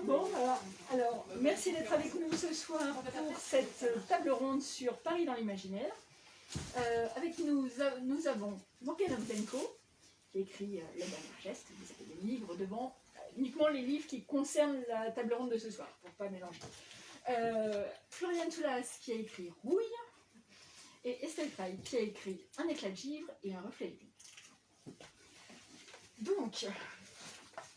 Bon, alors, merci d'être avec nous ce soir pour cette table ronde sur Paris dans l'imaginaire. Avec nous avons Morgane Ovdenko, qui a écrit La dernière geste, vous avez des livres devant, uniquement les livres qui concernent la table ronde de ce soir, pour ne pas mélanger. Floriane Toulas, qui a écrit Rouille, et Estelle Faye, qui a écrit Un éclat de givre et un reflet de vie. Donc,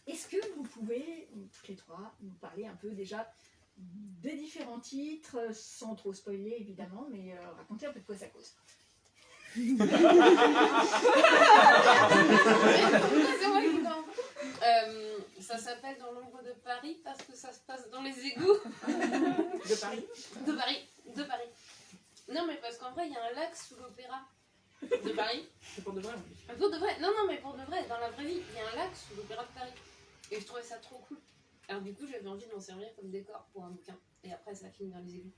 est-ce que vous pouvez, toutes les trois, nous parler un peu déjà des différents titres, sans trop spoiler évidemment, mais raconter un peu de quoi ça cause. C'est moi qui commence. Ça s'appelle Dans l'ombre de Paris parce que ça se passe dans les égouts. De Paris. De Paris. Non, mais parce qu'en vrai, il y a un lac sous l'opéra de Paris. C'est pour de vrai. Pour de vrai. Non, mais pour de vrai, dans la vraie vie, il y a un lac sous l'opéra de Paris. Et je trouvais ça trop cool. Alors du coup, j'avais envie de m'en servir comme décor pour un bouquin. Et après, ça finit dans les égouts.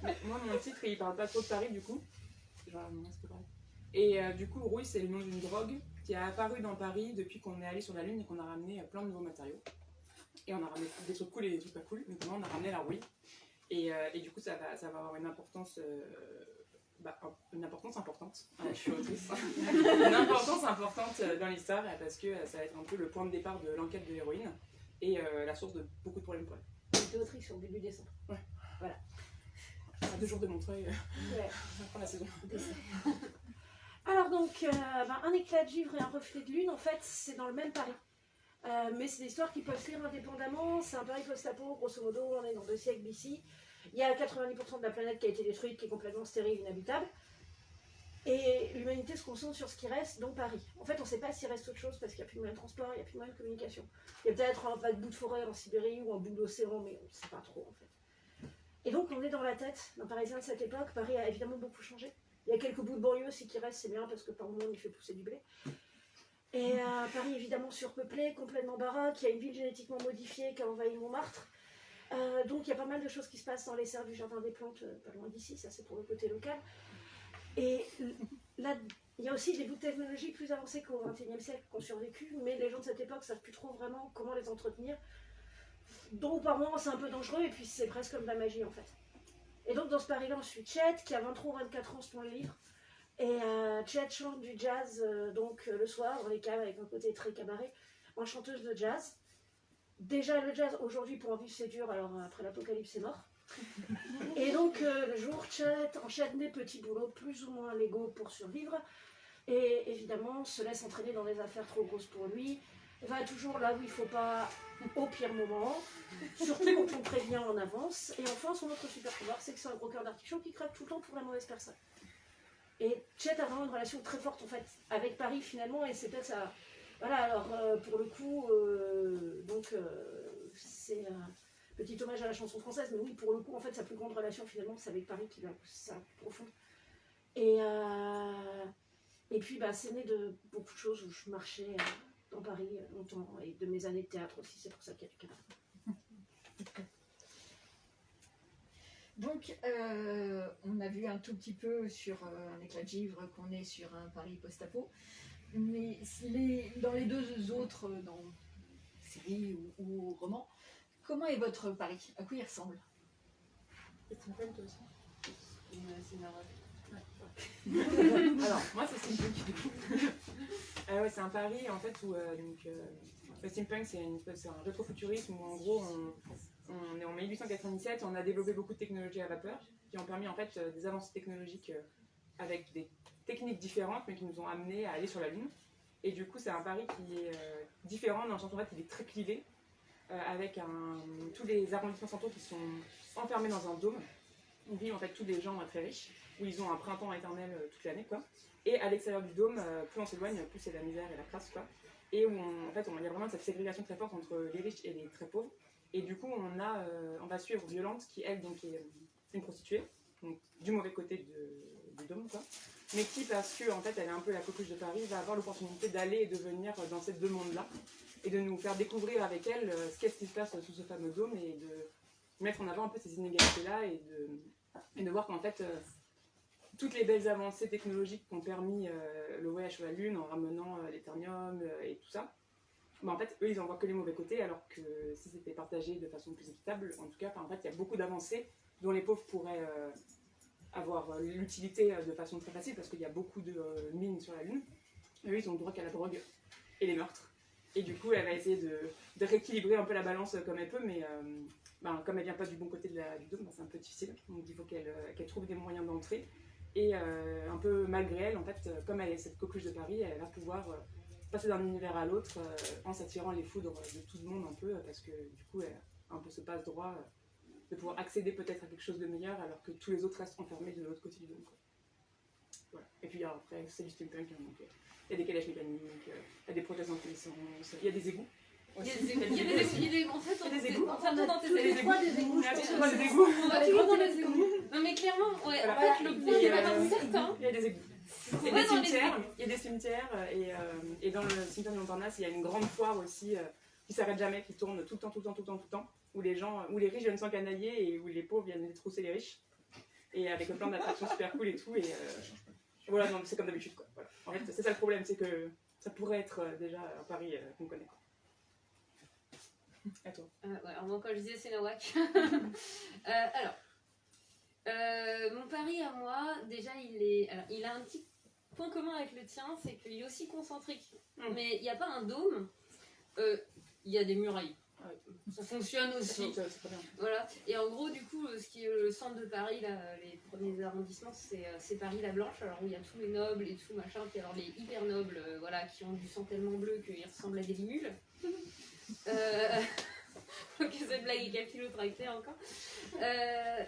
Mais moi, mon titre, il parle pas trop de Paris, du coup. Genre, non, c'est pas pareil. Et du coup, Rouille, c'est le nom d'une drogue qui a apparu dans Paris depuis qu'on est allé sur la Lune et qu'on a ramené plein de nouveaux matériaux. Et on a ramené des trucs cool et des trucs pas cool. Notamment, on a ramené la rouille. Et du coup, ça va avoir une importance... une importance importante, je suis autrice, une importance importante dans l'histoire parce que ça va être un peu le point de départ de l'enquête de l'héroïne et la source de beaucoup de problèmes pour elle. J'étais autrice au début décembre. Ouais. Voilà. À 2 jours de Montreuil, Ouais. fin la saison. Alors donc, Un éclat de givre et un reflet de lune, en fait, c'est dans le même Paris. Mais c'est des histoires qui peuvent se lire indépendamment. C'est un Paris post-apo, grosso modo, on est dans 2 siècles d'ici. Il y a 90% de la planète qui a été détruite, qui est complètement stérile, inhabitable. Et l'humanité se concentre sur ce qui reste, dont Paris. En fait, on ne sait pas s'il reste autre chose parce qu'il n'y a plus de moyens de transport, il n'y a plus de moyens de communication. Il y a peut-être un vague bout de forêt en Sibérie ou un bout d'océan, mais on ne sait pas trop en fait. Et donc, on est dans la tête d'un Parisien de cette époque. Paris a évidemment beaucoup changé. Il y a quelques bouts de banlieue aussi qui restent, c'est bien parce que par moment, il fait pousser du blé. Et Paris, évidemment, surpeuplé, complètement baraque. Il y a une ville génétiquement modifiée qui a envahi Montmartre. Donc il y a pas mal de choses qui se passent dans les serres du Jardin des Plantes, pas loin d'ici, ça c'est pour le côté local. Et là, il y a aussi des bouts de technologie plus avancés qu'au XXIe siècle qui ont survécu, mais les gens de cette époque ne savent plus trop vraiment comment les entretenir. Donc par moments c'est un peu dangereux et puis c'est presque comme de la magie en fait. Et donc dans ce Paris-là, on suit Chet qui a 23 ou 24 ans selon les livres. Et Chet chante du jazz le soir dans les caves avec un côté très cabaret, en chanteuse de jazz. Déjà le jazz aujourd'hui pour en vivre c'est dur, alors après l'apocalypse c'est mort. Et donc le jour Chet enchaîne des petits boulots plus ou moins légaux pour survivre et évidemment se laisse entraîner dans des affaires trop grosses pour lui, va toujours là où il ne faut pas au pire moment, surtout quand on prévient en avance. Et enfin son autre super pouvoir c'est que c'est un gros cœur d'artichaut qui craque tout le temps pour la mauvaise personne. Et Chet a vraiment une relation très forte en fait avec Paris finalement et c'est peut-être ça. Voilà, alors pour le coup, c'est un petit hommage à la chanson française, mais oui, pour le coup, en fait, sa plus grande relation finalement, c'est avec Paris qui va ça profond. Et puis, c'est né de beaucoup de choses où je marchais dans Paris longtemps, et de mes années de théâtre aussi, c'est pour ça qu'il y a du cabaret. Donc, on a vu un tout petit peu sur Un éclat de givre qu'on est sur un Paris post-apo. Mais dans les deux autres, dans séries ou romans, comment est votre Paris? À quoi il ressemble? Et tu m'appelles toi aussi? C'est marrant. Alors, moi c'est Steampunk du coup. Ouais, c'est un Paris en fait où le Steampunk c'est un rétrofuturisme où en gros on est en 1897, on a développé beaucoup de technologies à vapeur qui ont permis en fait des avancées technologiques avec des techniques différentes mais qui nous ont amenés à aller sur la Lune. Et du coup c'est un Paris qui est différent dans le sens où en fait il est très clivé avec tous les arrondissements centraux qui sont enfermés dans un dôme où vivent en fait tous des gens très riches où ils ont un printemps éternel toute l'année quoi. Et à l'extérieur du dôme, plus on s'éloigne, plus c'est la misère et la crasse quoi. Et où en fait il y a vraiment cette ségrégation très forte entre les riches et les très pauvres. Et du coup on va suivre Violante qui elle donc est une prostituée, donc du mauvais côté du dôme quoi. Mais qui, parce que en fait, elle est un peu la coqueluche de Paris, va avoir l'opportunité d'aller et de venir dans ces deux mondes-là et de nous faire découvrir avec elle ce qui se passe sous ce fameux dôme et de mettre en avant un peu ces inégalités-là et de voir qu'en fait, toutes les belles avancées technologiques qui ont permis le voyage sur la Lune en ramenant l'éthernium et tout ça, bah, en fait, eux, ils en voient que les mauvais côtés, alors que si c'était partagé de façon plus équitable, en tout cas, en fait, il y a beaucoup d'avancées dont les pauvres pourraient avoir l'utilité de façon très facile, parce qu'il y a beaucoup de mines sur la Lune. Et eux, ils ont le droit qu'à la drogue et les meurtres. Et du coup, elle va essayer de rééquilibrer un peu la balance comme elle peut, mais comme elle vient pas du bon côté du dôme, c'est un peu difficile. Donc il faut qu'elle trouve des moyens d'entrer. Et un peu malgré elle, en fait, comme elle est cette coqueluche de Paris, elle va pouvoir passer d'un univers à l'autre en s'attirant les foudres de tout le monde un peu, parce que du coup, elle a un peu ce passe-droit de pouvoir accéder peut-être à quelque chose de meilleur, alors que tous les autres restent enfermés de l'autre côté du dôme, quoi. Voilà. Et puis après, c'est du steampunk, hein, donc il y a des calages mécaniques, il y a des prothèses en puissance, il y a des égouts. Il y a des égouts. En fait, Il y a des égouts. on fait tout dans tes Tous les égouts. trois des égouts, je On a pense. tous droit à des égouts. On va toujours dans les égouts. Non mais clairement, ouais, Voilà. en fait, le point n'est pas certain. Il y a des égouts. Il y Ouais, a des dans les cimetières, il y a des cimetières et dans le cimetière de Montparnasse, il y a une grande foire aussi qui s'arrête jamais, qui tourne tout le temps, où les riches viennent s'encanailler et où les pauvres viennent détrousser les riches. Et avec plein d'attractions super cool et tout. Et voilà, non, c'est comme d'habitude, quoi. Voilà. En fait, c'est ça le problème, c'est que ça pourrait être déjà un Paris qu'on connaît, quoi. À toi. Ouais, alors moi, quand je disais c'est Nawak. Mon pari à moi, déjà, il a un petit point commun avec le tien, c'est qu'il est aussi concentrique. Mais il n'y a pas un dôme, il y a des murailles. Ah oui. Ça fonctionne aussi. C'est très bien. Voilà. Et en gros, du coup, ce qui est le centre de Paris, là, les premiers arrondissements, c'est Paris-la-Blanche, alors où il y a tous les nobles et tout machin, puis alors les hyper nobles, voilà, qui ont du sang tellement bleu qu'ils ressemblent à des limules. Ok, cette blague est capillotractée encore.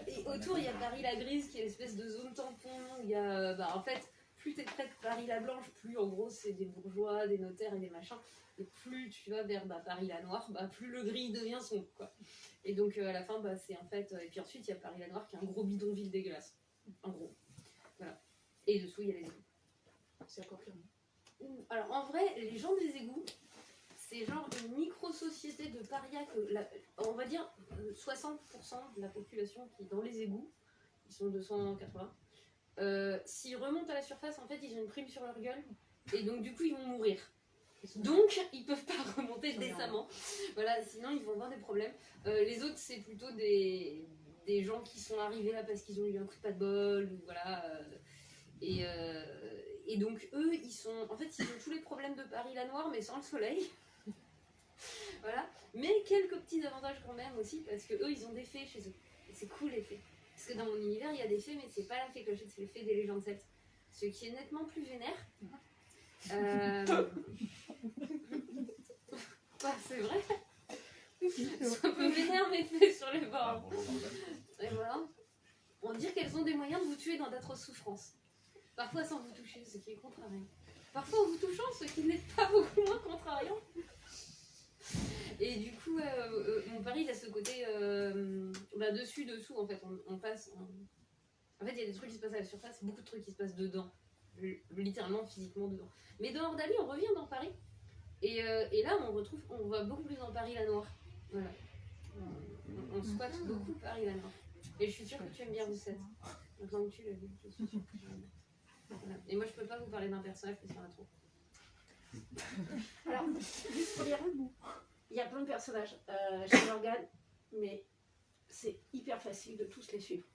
Et autour, il y a Paris-la-Grise, qui est l'espèce de zone tampon, où il y a, en fait, plus t'es près de Paris-la-Blanche, plus en gros c'est des bourgeois, des notaires et des machins. Et plus tu vas vers Paris-la-Noire, plus le gris devient sombre, quoi. Et donc à la fin, c'est en fait... et puis ensuite, il y a Paris-la-Noire qui est un gros bidonville dégueulasse. En gros. Voilà. Et dessous, il y a les égouts. C'est encore pire. Alors en vrai, les gens des égouts, c'est genre une micro-société de parias que... on va dire 60% de la population qui est dans les égouts, ils sont 280, s'ils remontent à la surface, en fait, ils ont une prime sur leur gueule. Et donc du coup, ils vont mourir. Donc, ils peuvent pas remonter décemment. Voilà, sinon ils vont avoir des problèmes. Les autres, c'est plutôt des gens qui sont arrivés là parce qu'ils ont eu un coup de pas de bol, ou voilà. Et donc eux, ils ont tous les problèmes de Paris-la-Noire, mais sans le soleil. Voilà. Mais quelques petits avantages quand même aussi, parce que eux, ils ont des fées chez eux. Et c'est cool les fées. Parce que dans mon univers, il y a des fées, mais c'est pas la fée clochette, c'est les fées des légendes celtes. Ce qui est nettement plus vénère. C'est vrai. C'est un peu vénère mes fées sur les bords. Et voilà. On dit qu'elles ont des moyens de vous tuer dans d'atroces souffrances. Parfois sans vous toucher, ce qui est contrariant. Parfois en vous touchant, ce qui n'est pas beaucoup moins contrariant. Et du coup, mon pari, il a ce côté dessus, dessous, en fait. On passe. En fait, il y a des trucs qui se passent à la surface, beaucoup de trucs qui se passent dedans. Littéralement, physiquement dedans. Mais dans Ordalie, on revient dans Paris. Et là, on va beaucoup plus dans Paris-la-Noire. Voilà. On squatte beaucoup Paris-la-Noire. Et je suis sûre que tu aimes bien Roussette. Maintenant que tu l'as vu, je suis sûre que tu aimes bien. Voilà. Et moi, je peux pas vous parler d'un personnage parce qu'il y en a trop. Alors, juste pour dire, il y a plein de personnages chez Morgane, mais c'est hyper facile de tous les suivre.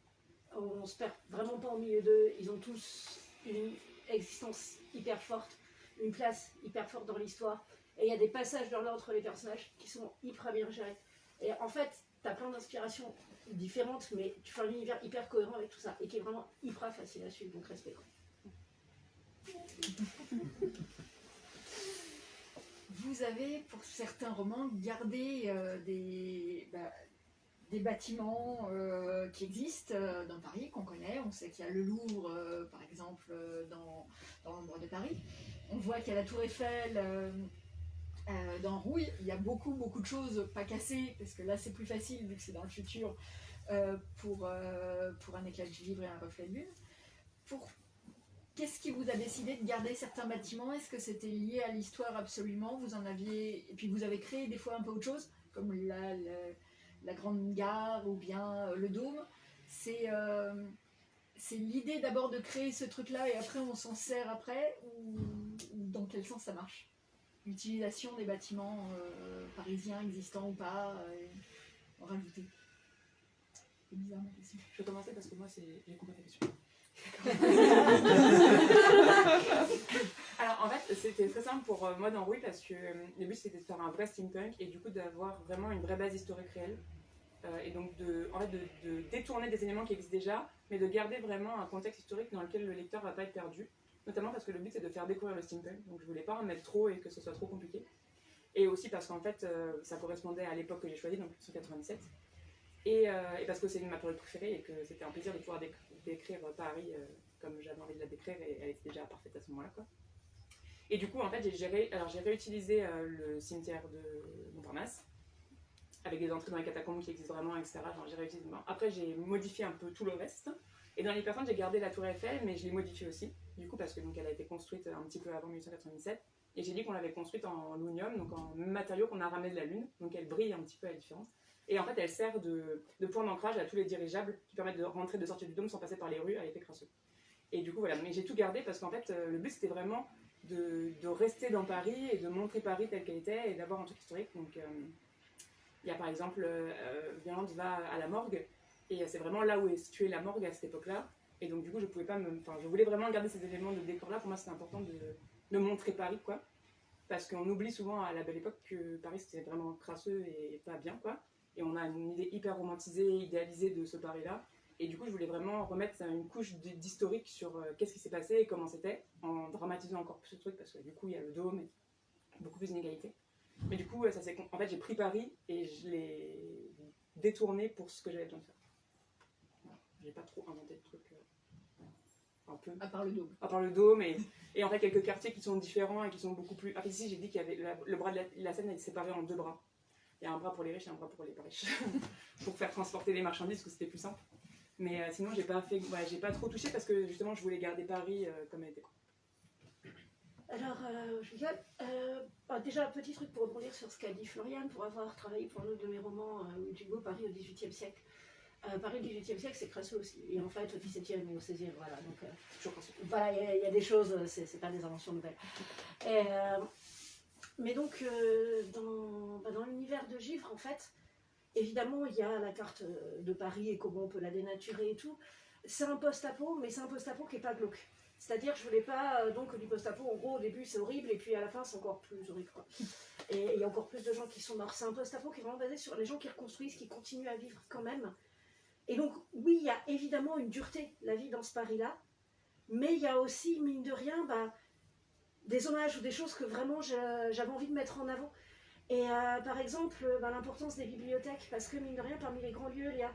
On se perd vraiment pas au milieu d'eux. Ils ont tous une existence hyper forte, une place hyper forte dans l'histoire. Et il y a des passages dans l'ordre entre les personnages qui sont hyper bien gérés. Et en fait, tu as plein d'inspirations différentes, mais tu fais un univers hyper cohérent avec tout ça et qui est vraiment hyper facile à suivre. Donc, respect. Vous avez, pour certains romans, gardé des bâtiments qui existent dans Paris, qu'on connaît. On sait qu'il y a le Louvre, par exemple, dans le nord de Paris. On voit qu'il y a la Tour Eiffel dans Rouille. Il y a beaucoup de choses pas cassées, parce que là, c'est plus facile, vu que c'est dans le futur, pour un éclat de givre et un reflet de lune. Qu'est-ce qui vous a décidé de garder certains bâtiments? Est-ce que c'était lié à l'histoire absolument? Vous en aviez... Et puis vous avez créé des fois un peu autre chose, comme la grande gare ou bien le dôme. c'est l'idée d'abord de créer ce truc-là et après on s'en sert après, ou dans quel sens ça marche? L'utilisation des bâtiments parisiens existants ou pas, en rajouter. C'est bizarre ma question. Je vais commencer parce que moi, j'ai compris ta question. Alors en fait, c'était très simple pour moi dans Rouille parce que le but c'était de faire un vrai steampunk et du coup d'avoir vraiment une vraie base historique réelle. Et donc de détourner des éléments qui existent déjà, mais de garder vraiment un contexte historique dans lequel le lecteur ne va pas être perdu. Notamment parce que le but c'est de faire découvrir le steampunk, donc je voulais pas en mettre trop et que ce soit trop compliqué. Et aussi parce qu'en fait ça correspondait à l'époque que j'ai choisie, donc 1997. Et parce que c'est ma période préférée et que c'était un plaisir de pouvoir décrire Paris comme j'avais envie de la décrire et elle était déjà parfaite à ce moment-là, quoi. Et du coup, en fait, j'ai réutilisé le cimetière de Montparnasse avec des entrées dans les catacombes qui existent vraiment, etc. Genre, j'ai réutilisé. Après, j'ai modifié un peu tout le reste. Et dans les personnes, j'ai gardé la tour Eiffel, mais je l'ai modifiée aussi. Du coup, parce que donc, elle a été construite un petit peu avant 1897. Et j'ai dit qu'on l'avait construite en aluminium, donc en matériau qu'on a ramené de la Lune. Donc elle brille un petit peu à la différence. Et en fait, elle sert de point d'ancrage à tous les dirigeables qui permettent de rentrer et de sortir du dôme sans passer par les rues à effet crasseux. Et du coup, voilà. Mais j'ai tout gardé parce qu'en fait, le but c'était vraiment de rester dans Paris et de montrer Paris telle qu'elle était et d'avoir un truc historique. Donc, il y a par exemple, Violante va à la morgue et c'est vraiment là où est située la morgue à cette époque-là. Et donc, du coup, je voulais vraiment garder ces éléments de décor-là. Pour moi, c'était important de montrer Paris, quoi. Parce qu'on oublie souvent à la belle époque que Paris c'était vraiment crasseux et pas bien, quoi. Et on a une idée hyper romantisée, idéalisée de ce Paris-là. Et du coup, je voulais vraiment remettre une couche d'historique sur qu'est-ce qui s'est passé et comment c'était, en dramatisant encore plus le truc, parce que du coup, il y a le dôme et beaucoup plus d'inégalités. Mais du coup, en fait, j'ai pris Paris et je l'ai détourné pour ce que j'avais besoin de faire. Voilà. J'ai pas trop inventé de trucs. Un peu. À part le dôme. À part le dôme et en fait quelques quartiers qui sont différents et qui sont beaucoup plus. Ah, ici, j'ai dit qu'il y avait le bras de la Seine est séparé en deux bras. Il y a un bras pour les riches et un bras pour les pas riches. Pour faire transporter les marchandises, parce que c'était plus simple. Mais sinon, j'ai pas trop touché parce que justement, je voulais garder Paris comme elle était. Alors, Julia, déjà un petit truc pour rebondir sur ce qu'a dit Floriane, pour avoir travaillé pour un autre de mes romans, Hugo, Paris au XVIIIe siècle. Paris au XVIIIe siècle, c'est crasseux aussi. Et en fait, au XVIIe et au XVIe, voilà. Donc, voilà, il y a des choses, c'est pas des inventions nouvelles. Mais donc, dans l'univers de Givre, en fait, évidemment, il y a la carte de Paris et comment on peut la dénaturer et tout. C'est un post-apo, mais c'est un post-apo qui n'est pas glauque. C'est-à-dire, je voulais pas donc du post-apo, en gros, au début c'est horrible, et puis à la fin c'est encore plus horrible, quoi. Et il y a encore plus de gens qui sont morts. C'est un post-apo qui est vraiment basé sur les gens qui reconstruisent, qui continuent à vivre quand même. Et donc, oui, il y a évidemment une dureté, la vie dans ce Paris-là, mais il y a aussi, mine de rien, des hommages ou des choses que vraiment j'avais envie de mettre en avant. Et par exemple, l'importance des bibliothèques, parce que mine de rien, parmi les grands lieux, il y a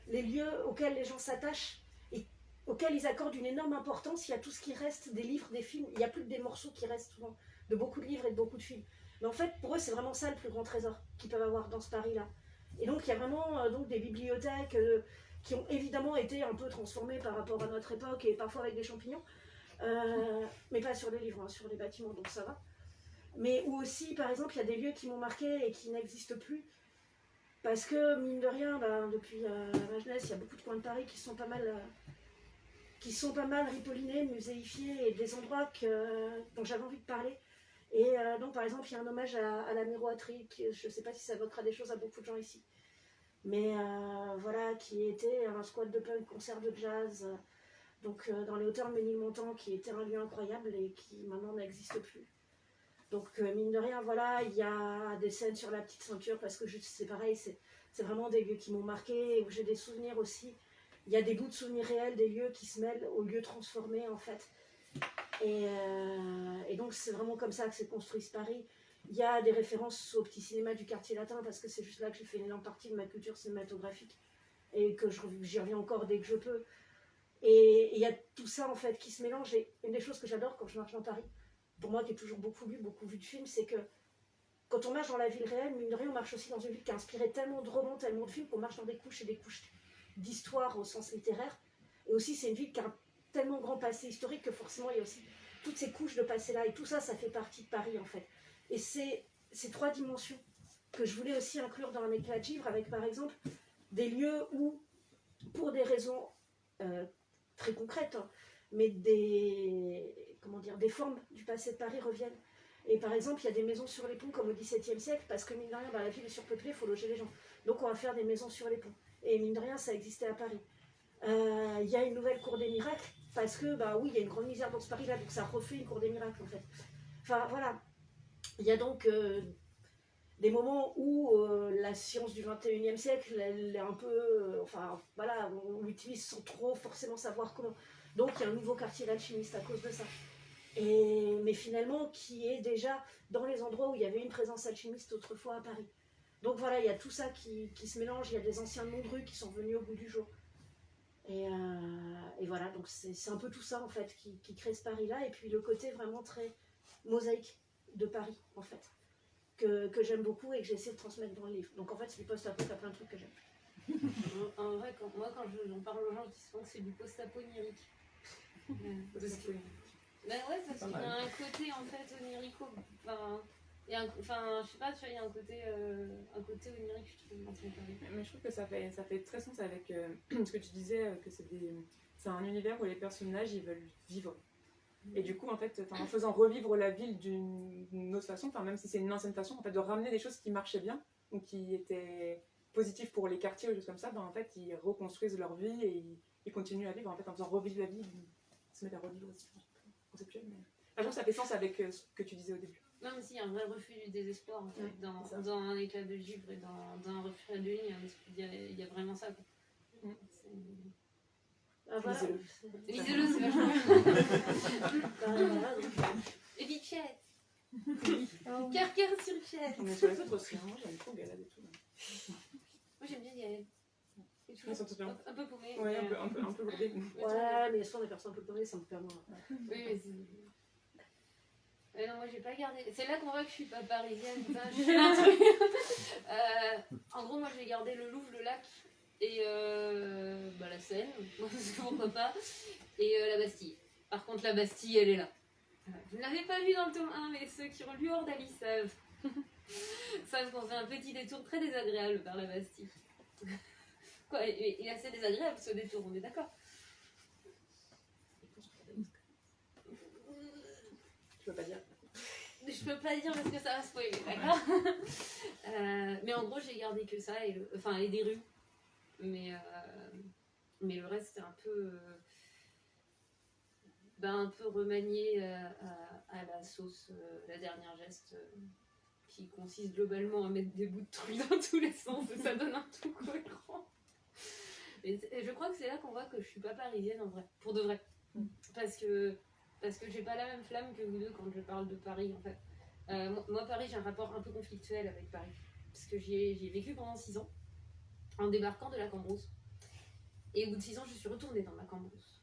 les lieux auxquels les gens s'attachent et auxquels ils accordent une énorme importance. Il y a tout ce qui reste des livres, des films. Il n'y a plus que des morceaux qui restent souvent de beaucoup de livres et de beaucoup de films. Mais en fait, pour eux, c'est vraiment ça le plus grand trésor qu'ils peuvent avoir dans ce Paris-là. Et donc, il y a vraiment donc, des bibliothèques qui ont évidemment été un peu transformées par rapport à notre époque et parfois avec des champignons. Mais pas sur les livres, hein, sur les bâtiments, donc ça va. Mais où aussi, par exemple, il y a des lieux qui m'ont marqué et qui n'existent plus. Parce que, mine de rien, depuis ma jeunesse, il y a beaucoup de coins de Paris qui sont pas mal ripollinés, muséifiés, et des endroits dont j'avais envie de parler. Et donc, par exemple, il y a un hommage à la miroiterie, je ne sais pas si ça évoquera des choses à beaucoup de gens ici. Mais voilà, qui était un squat de punk, concert de jazz, donc dans les hauteurs de Ménilmontant, qui était un lieu incroyable et qui maintenant n'existe plus. Donc, mine de rien, voilà, il y a des scènes sur la petite ceinture, parce que c'est pareil, c'est vraiment des lieux qui m'ont marqué, où j'ai des souvenirs aussi. Il y a des bouts de souvenirs réels, des lieux qui se mêlent aux lieux transformés, en fait. Et donc, c'est vraiment comme ça que s'est construit ce Paris. Il y a des références au petit cinéma du quartier latin, parce que c'est juste là que j'ai fait une énorme partie de ma culture cinématographique, et que j'y reviens encore dès que je peux. Et il y a tout ça, en fait, qui se mélange. Et une des choses que j'adore quand je marche dans Paris, pour moi qui ai toujours beaucoup vu de films, c'est que quand on marche dans la ville réelle, mine de rien, on marche aussi dans une ville qui a inspiré tellement de romans, tellement de films, qu'on marche dans des couches et des couches d'histoire au sens littéraire. Et aussi, c'est une ville qui a un tellement grand passé historique que forcément, il y a aussi toutes ces couches de passé-là. Et tout ça, ça fait partie de Paris, en fait. Et c'est ces trois dimensions que je voulais aussi inclure dans un éclat de Givre, avec, par exemple, des lieux où, pour des raisons très concrètes, hein, mais des formes du passé de Paris reviennent. Et par exemple, il y a des maisons sur les ponts comme au XVIIe siècle, parce que mine de rien, la ville est surpeuplée, il faut loger les gens. Donc on va faire des maisons sur les ponts. Et mine de rien, ça existait à Paris. Il y a une nouvelle cour des miracles, parce que, oui, il y a une grande misère dans ce Paris-là, donc ça refait une cour des miracles, en fait. Enfin, voilà. Il y a donc des moments où la science du 21e siècle, elle est un peu... on l'utilise sans trop forcément savoir comment. Donc il y a un nouveau quartier d'alchimistes à cause de ça. Mais finalement, qui est déjà dans les endroits où il y avait une présence alchimiste autrefois à Paris. Donc voilà, il y a tout ça qui se mélange, il y a des anciens noms de rues qui sont venus au bout du jour. Et voilà, donc c'est un peu tout ça en fait qui crée ce Paris-là, et puis le côté vraiment très mosaïque de Paris en fait, que j'aime beaucoup et que j'essaie de transmettre dans le livre. Donc en fait, c'est du post-apo, t'as plein de trucs que j'aime. En vrai, quand j'en parle aux gens, je dis souvent que c'est du post-apo onirique. Ben ouais, parce qu'il y a un côté en fait onirico. Je sais pas, tu vois, il y a un côté onirique, je trouve, dans son Paris. Mais je trouve que ça fait très sens avec ce que tu disais, que c'est un univers où les personnages ils veulent vivre. Et du coup, en fait, en faisant revivre la ville d'une autre façon, même si c'est une ancienne façon, en fait, de ramener des choses qui marchaient bien, ou qui étaient positives pour les quartiers ou des choses comme ça, en fait, ils reconstruisent leur vie et ils continuent à vivre, en fait, en faisant revivre la vie, ils se mettent à revivre aussi. Conceptuel, mais... je trouve que ça fait sens avec ce que tu disais au début. Non, mais si, il y a un vrai refus du désespoir, en fait, dans un éclat de givre et dans un refus à l'une, il y a vraiment ça, quoi. Voilà. Lisez-le, c'est vachement bien. Et Bichette. Cœur sur Bichette. On est sur les autres aussi, moi j'aime trop Galade et tout. Moi j'aime bien Yael. Ils sont tous bien. Un peu paumé. Ouais, un peu lourdé. Ouais, mais souvent des personnes un peu paumées, ça me perd moins. Oui, mais c'est... non, moi j'ai pas gardé. C'est là qu'on voit que je suis pas parisienne. Putain, je fais un truc. En gros, moi j'ai gardé le Louvre, le lac et la Seine, pourquoi pas, et la Bastille. Par contre, la Bastille, elle est là. Vous ne l'avez pas vu dans le tome 1, mais ceux qui ont lu Ordalie savent. Savent qu'on fait un petit détour très désagréable vers la Bastille. Quoi, il est assez désagréable ce détour, on est d'accord? Je peux pas dire. Je peux pas dire parce que ça va spoiler, d'accord? Mais en gros, j'ai gardé que ça, et des rues. Mais le reste, c'est un peu remanié à la sauce, la dernière geste, qui consiste globalement à mettre des bouts de trucs dans tous les sens, et ça donne un tout cohérent. Et je crois que c'est là qu'on voit que je suis pas parisienne en vrai, pour de vrai. Parce que j'ai pas la même flamme que vous deux quand je parle de Paris en fait. Moi, Paris, j'ai un rapport un peu conflictuel avec Paris. Parce que j'y ai vécu pendant 6 ans, en débarquant de la Cambrousse. Et au bout de 6 ans, je suis retournée dans ma Cambrousse.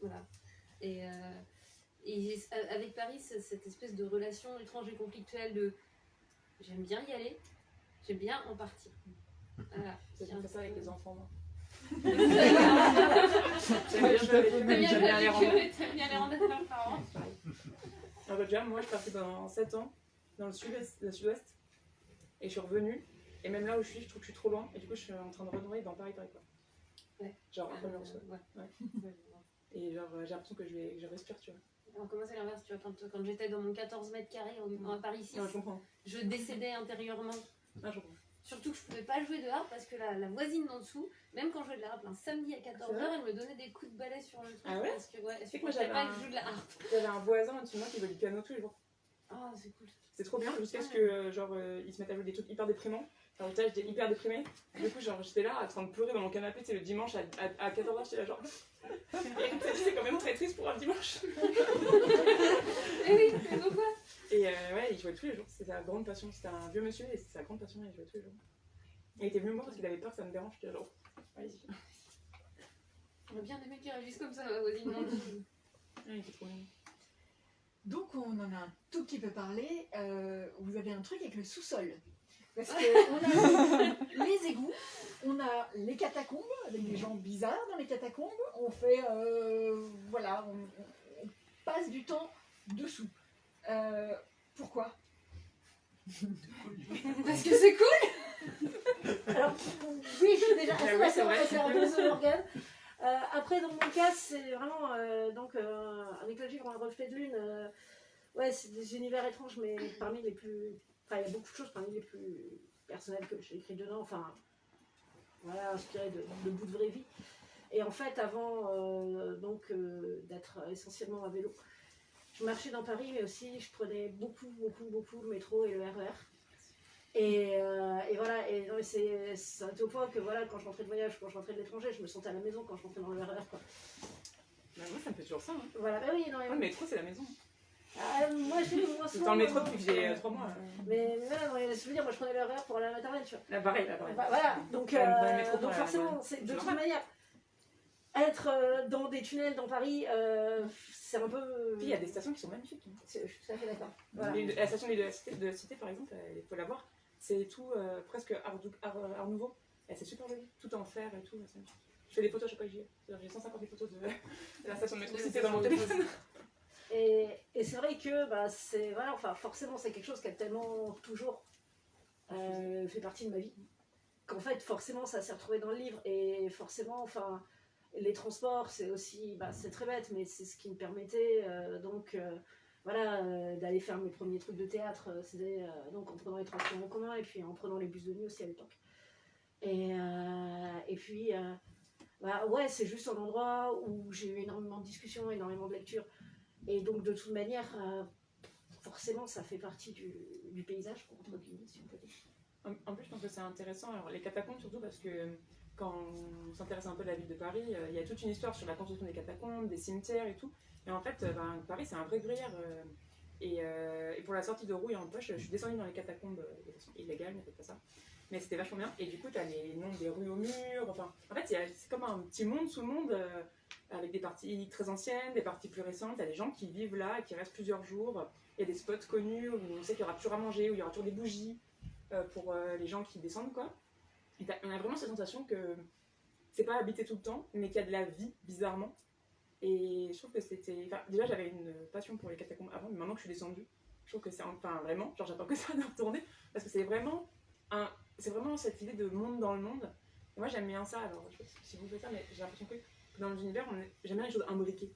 Voilà. Et avec Paris, cette espèce de relation étrange et conflictuelle de j'aime bien y aller, j'aime bien en partir. Voilà. C'est ça avec les enfants, moi. T'aimes bien les rendre à leurs parents. Alors déjà, moi je partais pendant 7 ans dans le sud-ouest et je suis revenue. Et même là où je trouve que je suis trop loin. Et du coup, je suis en train de renouer dans Paris quoi. Ouais. Genre un peu le reçoit. Ouais. Et genre, j'ai l'impression que je respire, tu vois. Alors, comment c'est l'inverse, tu vois, quand j'étais dans mon 14 mètres carrés à Paris 6, je comprends. je décédais intérieurement. Ah, je comprends. Surtout que je pouvais pas jouer de harpe parce que la voisine d'en dessous, même quand je jouais de la harpe un samedi à 14h, elle me donnait des coups de balai sur le truc. Ah ouais? Parce que elle C'est que moi supportait pas que je joue de la harpe. J'avais un voisin au-dessus de moi qui jouait du piano tous les jours. Ah, c'est cool. C'est trop bien, jusqu'à ce que ils se mettent à jouer des trucs hyper déprimants. Enfin, j'étais hyper déprimée. Du coup, j'étais là, en train de pleurer dans mon canapé, le dimanche à 14h, j'étais là, genre. Et c'est quand même très triste pour un dimanche. Et oui, c'est pourquoi. Et ouais, il jouait tous les jours, c'était sa grande passion. C'était un vieux monsieur et c'était sa grande passion, il jouait tous les jours. Et il était venu me voir parce qu'il avait peur que ça me dérange, j'étais genre, allez-y. On a bien des mecs qui réagissent comme ça, ma voisine. Il était trop mignon. Donc on en a un tout petit peu parlé. Vous avez un truc avec le sous-sol. Parce qu'on a les égouts, on a les catacombes, avec des gens bizarres dans les catacombes. On fait, on passe du temps dessous. Pourquoi? Parce que c'est cool. Alors, oui, je suis déjà assez d'accord avec la réponse de Morgane. Après, dans mon cas, c'est vraiment donc un éclat de givre, un reflet de lune. Ouais, c'est des univers étranges, mais parmi les plus. Enfin, il y a beaucoup de choses parmi les plus personnelles que j'ai écrites dedans. Enfin, voilà, inspiré de bouts de vraie vie. Et en fait, avant d'être essentiellement à vélo, je marchais dans Paris, mais aussi je prenais beaucoup le métro et le RER. Et voilà, et c'est au point que voilà, quand je rentrais de voyage, quand je rentrais de l'étranger, je me sentais à la maison quand je rentrais dans le RER, quoi. Bah, moi, ça me fait toujours ça. Hein. Voilà, bah oui, non, Le métro, c'est la maison. moi, je l'ai eu moins souvent. Dans le métro depuis que j'ai 3 mois. Mais voilà, dans les souvenirs, moi je prenais le RER pour aller à la maternelle, tu vois. Là, pareil. Bah, voilà, donc forcément, c'est de toute manière, être dans des tunnels dans Paris, c'est un peu. Puis il y a des stations qui sont magnifiques. Hein. Je suis tout à fait d'accord. Voilà. La station de la Cité, par exemple, il faut la voir. C'est tout presque art nouveau. Et c'est super joli, tout en fer et tout. Je fais des photos à chaque fois que j'y vais. J'ai 150 photos de la station de métro Cité dans mon téléphone. Et c'est vrai que c'est voilà, enfin forcément c'est quelque chose qui a tellement toujours fait partie de ma vie qu'en fait forcément ça s'est retrouvé dans le livre et forcément enfin les transports c'est aussi c'est très bête mais c'est ce qui me permettait d'aller faire mes premiers trucs de théâtre c'était donc en prenant les transports en commun et puis en prenant les bus de nuit aussi à l'époque et puis ouais c'est juste un endroit où j'ai eu énormément de discussions, énormément de lectures. Et donc, de toute manière, forcément, ça fait partie du paysage, entre guillemets, si on peut dire. En plus, je pense que c'est intéressant. Alors, les catacombes, surtout parce que quand on s'intéresse un peu à la ville de Paris, il y a toute une histoire sur la construction des catacombes, des cimetières et tout. Et en fait, Paris, c'est un vrai gruyère. Et pour la sortie de Rouille en poche, je suis descendue dans les catacombes de façon illégale, ne faites pas ça. Mais c'était vachement bien. Et du coup, tu as les noms des rues au mur. Enfin, en fait, c'est comme un petit monde sous le monde. Avec des parties très anciennes, des parties plus récentes, il y a des gens qui vivent là et qui restent plusieurs jours. Il y a des spots connus où on sait qu'il y aura toujours à manger, où il y aura toujours des bougies pour les gens qui descendent, quoi. Et on a vraiment cette sensation que c'est pas habité tout le temps, mais qu'il y a de la vie, bizarrement. Et je trouve que c'était... Enfin, déjà, j'avais une passion pour les catacombes avant, mais maintenant que je suis descendue, je trouve que c'est... Enfin, vraiment, genre j'attends que ça de retourner, parce que c'est vraiment cette idée de monde dans le monde. Et moi, j'aime bien ça, alors je sais pas si vous faites ça, mais j'ai l'impression que dans l'univers, j'aime bien les choses imbriquées.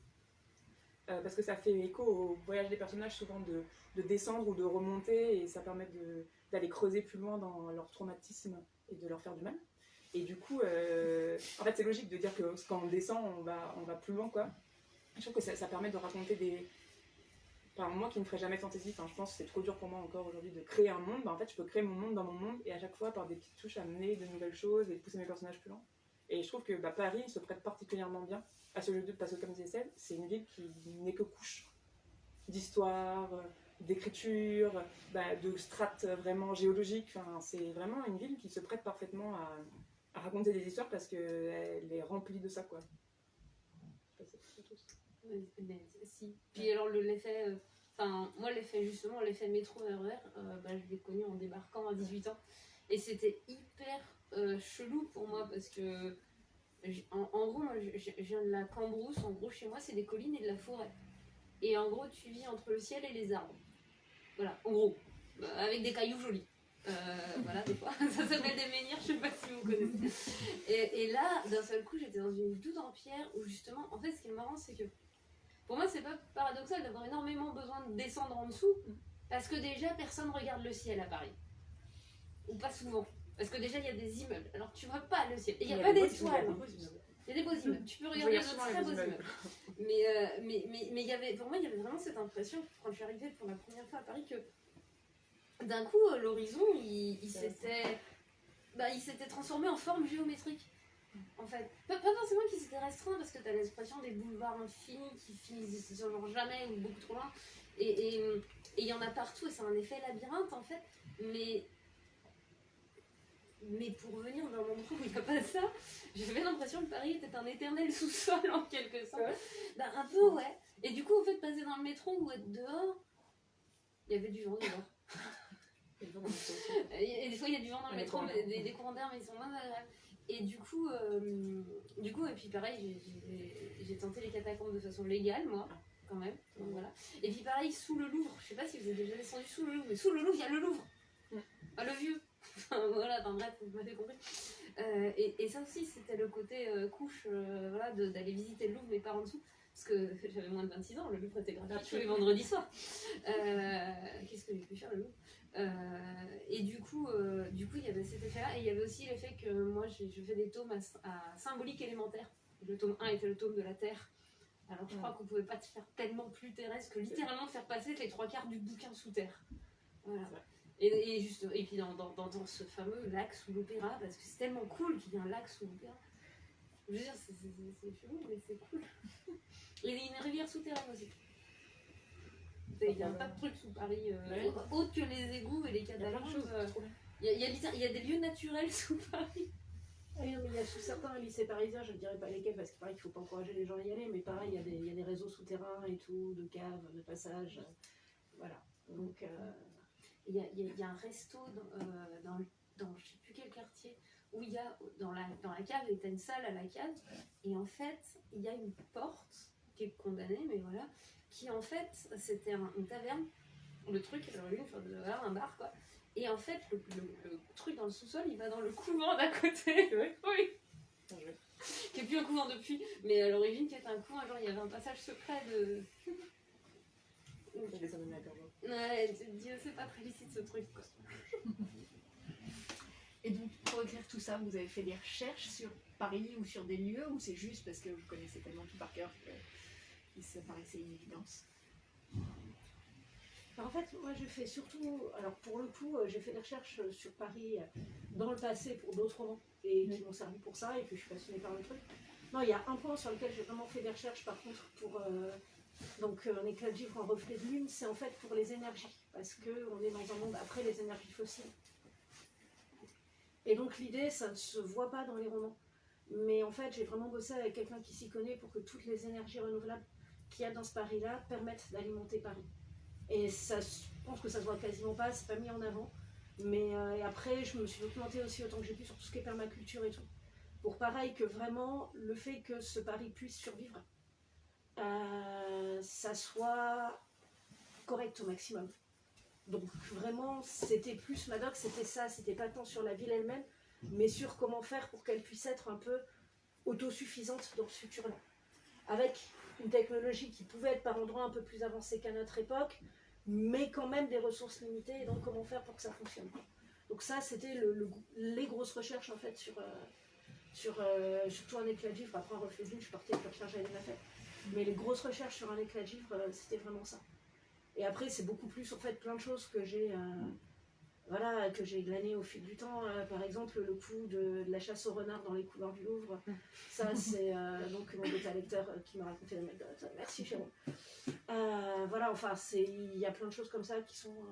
Parce que ça fait écho au voyage des personnages, souvent de descendre ou de remonter, et ça permet d'aller creuser plus loin dans leur traumatisme et de leur faire du mal. Et du coup, en fait, c'est logique de dire que quand on descend, on va plus loin, quoi. Je trouve que ça permet de raconter des... Enfin, moi qui ne ferais jamais de fantasy, je pense que c'est trop dur pour moi encore aujourd'hui de créer un monde. En fait, je peux créer mon monde dans mon monde, et à chaque fois, par des petites touches, amener de nouvelles choses et pousser mes personnages plus loin. Et je trouve que Paris se prête particulièrement bien à ce jeu de parce que, comme disait Celle, c'est une ville qui n'est que couche d'histoire, d'écriture, de strates vraiment géologiques. Enfin, c'est vraiment une ville qui se prête parfaitement à raconter des histoires parce qu'elle est remplie de ça, quoi. Je sais pas si c'est tout ça. Mais si. Puis alors l'effet... moi l'effet métro RER, je l'ai connu en débarquant à 18 ans. Et c'était hyper chelou pour moi parce que en gros moi je viens de la Cambrousse, en gros chez moi c'est des collines et de la forêt et en gros tu vis entre le ciel et les arbres, voilà, en gros, avec des cailloux jolis, voilà, des fois ça s'appelle des menhirs, je sais pas si vous connaissez. Et là d'un seul coup j'étais dans une douve en pierre où justement en fait ce qui est marrant c'est que pour moi c'est pas paradoxal d'avoir énormément besoin de descendre en dessous parce que déjà personne regarde le ciel à Paris, ou pas souvent. Parce que déjà il y a des immeubles, alors tu vois pas le ciel, et il n'y a pas d'étoiles. Il y a des beaux immeubles, tu peux regarder de très beaux immeubles. Mais pour moi il y avait vraiment cette impression, quand je suis arrivée pour la première fois à Paris, que d'un coup l'horizon il s'était transformé en forme géométrique. En fait, pas forcément qu'il s'était restreint parce que tu as l'expression des boulevards infinis qui finissent genre jamais ou beaucoup trop loin. Et il y en a partout et c'est un effet labyrinthe en fait. Mais pour venir d'un endroit où il n'y a pas ça, j'avais l'impression que Paris était un éternel sous-sol en quelque sorte. Ouais. Un peu, ouais. Et du coup, en fait, passer dans le métro ou être dehors, il y avait du vent dehors. Et des fois, il y a du vent dans le métro, mais des courants d'air, mais ils sont moins agréables. Et du coup, et puis pareil, j'ai tenté les catacombes de façon légale, moi, quand même. Donc, voilà. Et puis pareil, sous le Louvre, je sais pas si vous êtes déjà descendu sous le Louvre, mais sous le Louvre, il y a le Louvre. Le vieux. Voilà, bref, vous m'avez compris. Et ça aussi, c'était le côté couche, voilà, d'aller visiter le Louvre, mais pas en dessous. Parce que j'avais moins de 26 ans, le Louvre était gratuit tous les vendredis soirs. Qu'est-ce que j'ai pu faire le Louvre et du coup, il y avait cet effet-là. Et il y avait aussi l'effet que moi, je fais des tomes à symbolique élémentaire. Le tome 1 était le tome de la Terre. Alors je crois qu'on pouvait pas te faire tellement plus terrestre que littéralement faire passer les 3/4 du bouquin sous terre. Voilà. Et puis dans ce fameux lac sous l'opéra, parce que c'est tellement cool qu'il y ait un lac sous l'opéra. Je veux dire, c'est chelou, mais c'est cool. Et il y a une rivière souterraine aussi. Il y a un tas de trucs sous Paris, autres que les égouts et les cadavres. Il y a des lieux naturels sous Paris. Oui, mais il y a sous certains lycées parisiens, je ne dirais pas lesquels parce qu'il paraît qu'il ne faut pas encourager les gens à y aller, mais pareil, il y a des réseaux souterrains et tout, de caves, de passages. Voilà. Donc, il y a un resto dans je ne sais plus quel quartier, où il y a, dans la cave, il y a une salle à la cave, et en fait, il y a une porte qui est condamnée, mais voilà, qui en fait, c'était une taverne, le truc, un bar, quoi. Et en fait, le truc dans le sous-sol, il va dans le couvent d'à côté. Oui. Qui n'est plus un couvent depuis, mais à l'origine, qui était un couvent. Genre, il y avait un passage secret de. Ouais, Dieu, c'est pas très licite ce truc, quoi. Et donc, pour écrire tout ça, vous avez fait des recherches sur Paris ou sur des lieux, ou c'est juste parce que vous connaissez tellement tout par cœur que ça paraissait une évidence? En fait, moi j'ai fait surtout, alors pour le coup, j'ai fait des recherches sur Paris dans le passé pour d'autres romans et qui m'ont servi pour ça, et puis je suis passionnée par le truc. Non, il y a un point sur lequel j'ai vraiment fait des recherches par contre pour donc un éclat de givre en reflet de lune, c'est en fait pour les énergies, parce qu'on est dans un monde après les énergies fossiles. Et donc l'idée, ça ne se voit pas dans les romans, mais en fait j'ai vraiment bossé avec quelqu'un qui s'y connaît pour que toutes les énergies renouvelables qu'il y a dans ce Paris-là permettent d'alimenter Paris. Et ça, je pense que ça se voit quasiment pas, c'est pas mis en avant. Mais et après, je me suis documentée aussi autant que j'ai pu sur tout ce qui est permaculture et tout. Pour pareil que vraiment, le fait que ce Paris puisse survivre, ça soit correct au maximum. Donc vraiment, c'était plus ma doc, c'était ça, c'était pas tant sur la ville elle-même, mais sur comment faire pour qu'elle puisse être un peu autosuffisante dans ce futur-là. Avec une technologie qui pouvait être par endroits un peu plus avancée qu'à notre époque, mais quand même des ressources limitées, et donc comment faire pour que ça fonctionne. Donc ça, c'était les grosses recherches en fait surtout un éclat de givre. Après un reflet de lune, je suis partie avec la recherche à fait. Mais les grosses recherches sur un éclat de givre, c'était vraiment ça. Et après, c'est beaucoup plus en fait plein de choses que j'ai glané au fil du temps. Par exemple, le coup de la chasse au renard dans les couloirs du Louvre. Ça, c'est donc mon bêta-lecteur qui m'a raconté l'anecdote. Merci, Jérôme. Voilà, enfin, il y a plein de choses comme ça qui sont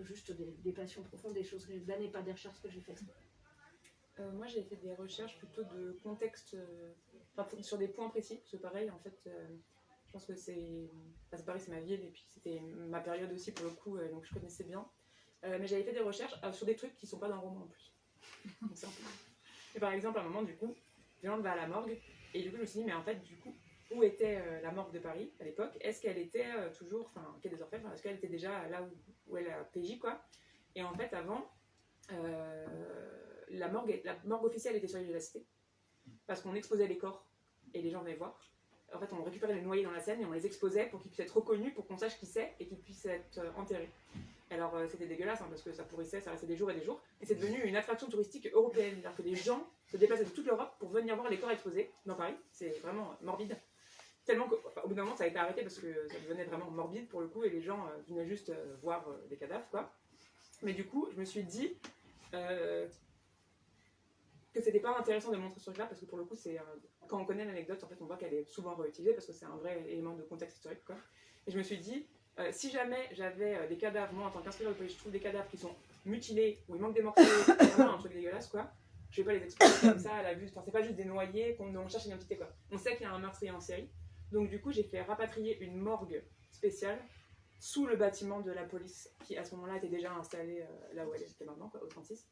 juste des passions profondes, des choses que j'ai glanées, pas des recherches que j'ai faites. Moi, j'ai fait des recherches plutôt de contexte, sur des points précis. C'est pareil, en fait, je pense que c'est Paris, c'est ma ville, et puis c'était ma période aussi pour le coup, donc je connaissais bien. Mais j'avais fait des recherches sur des trucs qui sont pas dans le roman en plus. Donc c'est un peu... Et par exemple, à un moment, du coup, Violante va à la morgue, et du coup, je me suis dit, mais en fait, du coup, où était la morgue de Paris à l'époque? Est-ce qu'elle était toujours, enfin, quai des Orfèvres, est-ce qu'elle était déjà là où elle a PJ, quoi? Et en fait, avant, la morgue officielle était sur l'île de la Cité, parce qu'on exposait les corps, et les gens venaient voir. En fait, on récupérait les noyés dans la Seine et on les exposait pour qu'ils puissent être reconnus, pour qu'on sache qui c'est et qu'ils puissent être enterrés. Alors c'était dégueulasse parce que ça pourrissait, ça restait des jours et des jours. Et c'est devenu une attraction touristique européenne. C'est-à-dire que les gens se déplaçaient de toute l'Europe pour venir voir les corps exposés dans Paris. C'est vraiment morbide. Tellement qu'au bout d'un moment ça a été arrêté parce que ça devenait vraiment morbide pour le coup et les gens venaient juste voir des cadavres, quoi. Mais du coup, je me suis dit que c'était pas intéressant de montrer ce truc-là parce que pour le coup, quand on connaît l'anecdote, en fait, on voit qu'elle est souvent réutilisée parce que c'est un vrai élément de contexte historique, quoi. Et je me suis dit, si jamais j'avais des cadavres, moi en tant qu'inspecteur de police, je trouve des cadavres qui sont mutilés ou il manque des morceaux, vraiment un truc dégueulasse, quoi. Je vais pas les exposer comme ça à la vue. Enfin, c'est pas juste des noyés qu'on cherche une identité, quoi. On sait qu'il y a un meurtrier en série. Donc du coup, j'ai fait rapatrier une morgue spéciale sous le bâtiment de la police qui à ce moment-là était déjà installée là où elle était maintenant, quoi, au 36.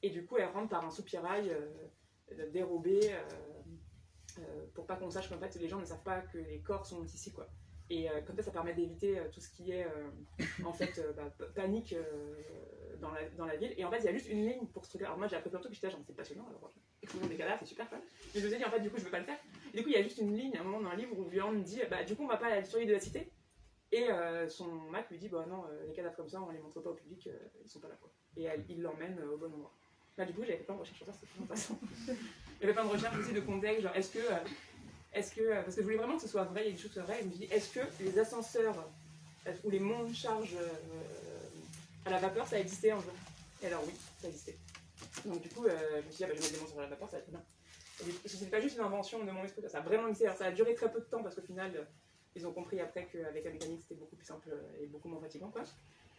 Et du coup, elle rentre par un soupirail dérobé pour pas qu'on sache qu'en fait les gens ne savent pas que les corps sont ici, quoi. Et comme ça permet d'éviter tout ce qui est en fait panique dans la ville. Et en fait, il y a juste une ligne pour ce truc-là. Alors moi, j'ai appris plein de trucs, j'étais genre, c'est passionnant, alors explosion des cadavres, c'est super fun. Mais je me suis dit, en fait, du coup, je veux pas le faire. Et du coup, il y a juste une ligne, à un moment dans un livre où Vian me dit, du coup, on va pas à la survie de la cité. Et son Mac lui dit, bah non, les cadavres comme ça, on les montre pas au public, ils sont pas là, quoi. Et il l'emmène au bon endroit. Là, du coup, j'avais fait plein de recherches sur ça, c'était très intéressant. J'avais plein de recherches aussi de contexte, genre, est-ce que, parce que je voulais vraiment que ce soit vrai, il y a des choses vraies, et je me suis dit, est-ce que les ascenseurs ou les monts de charge à la vapeur, ça existait un jour? Et alors oui, ça existait. Donc du coup, je me suis dit, je vais mettre des monts sur la vapeur, ça va être bien. C'est pas juste une invention de mon esprit, ça a vraiment existé. Alors ça a duré très peu de temps, parce qu'au final, ils ont compris après qu'avec la mécanique, c'était beaucoup plus simple et beaucoup moins fatigant, quoi.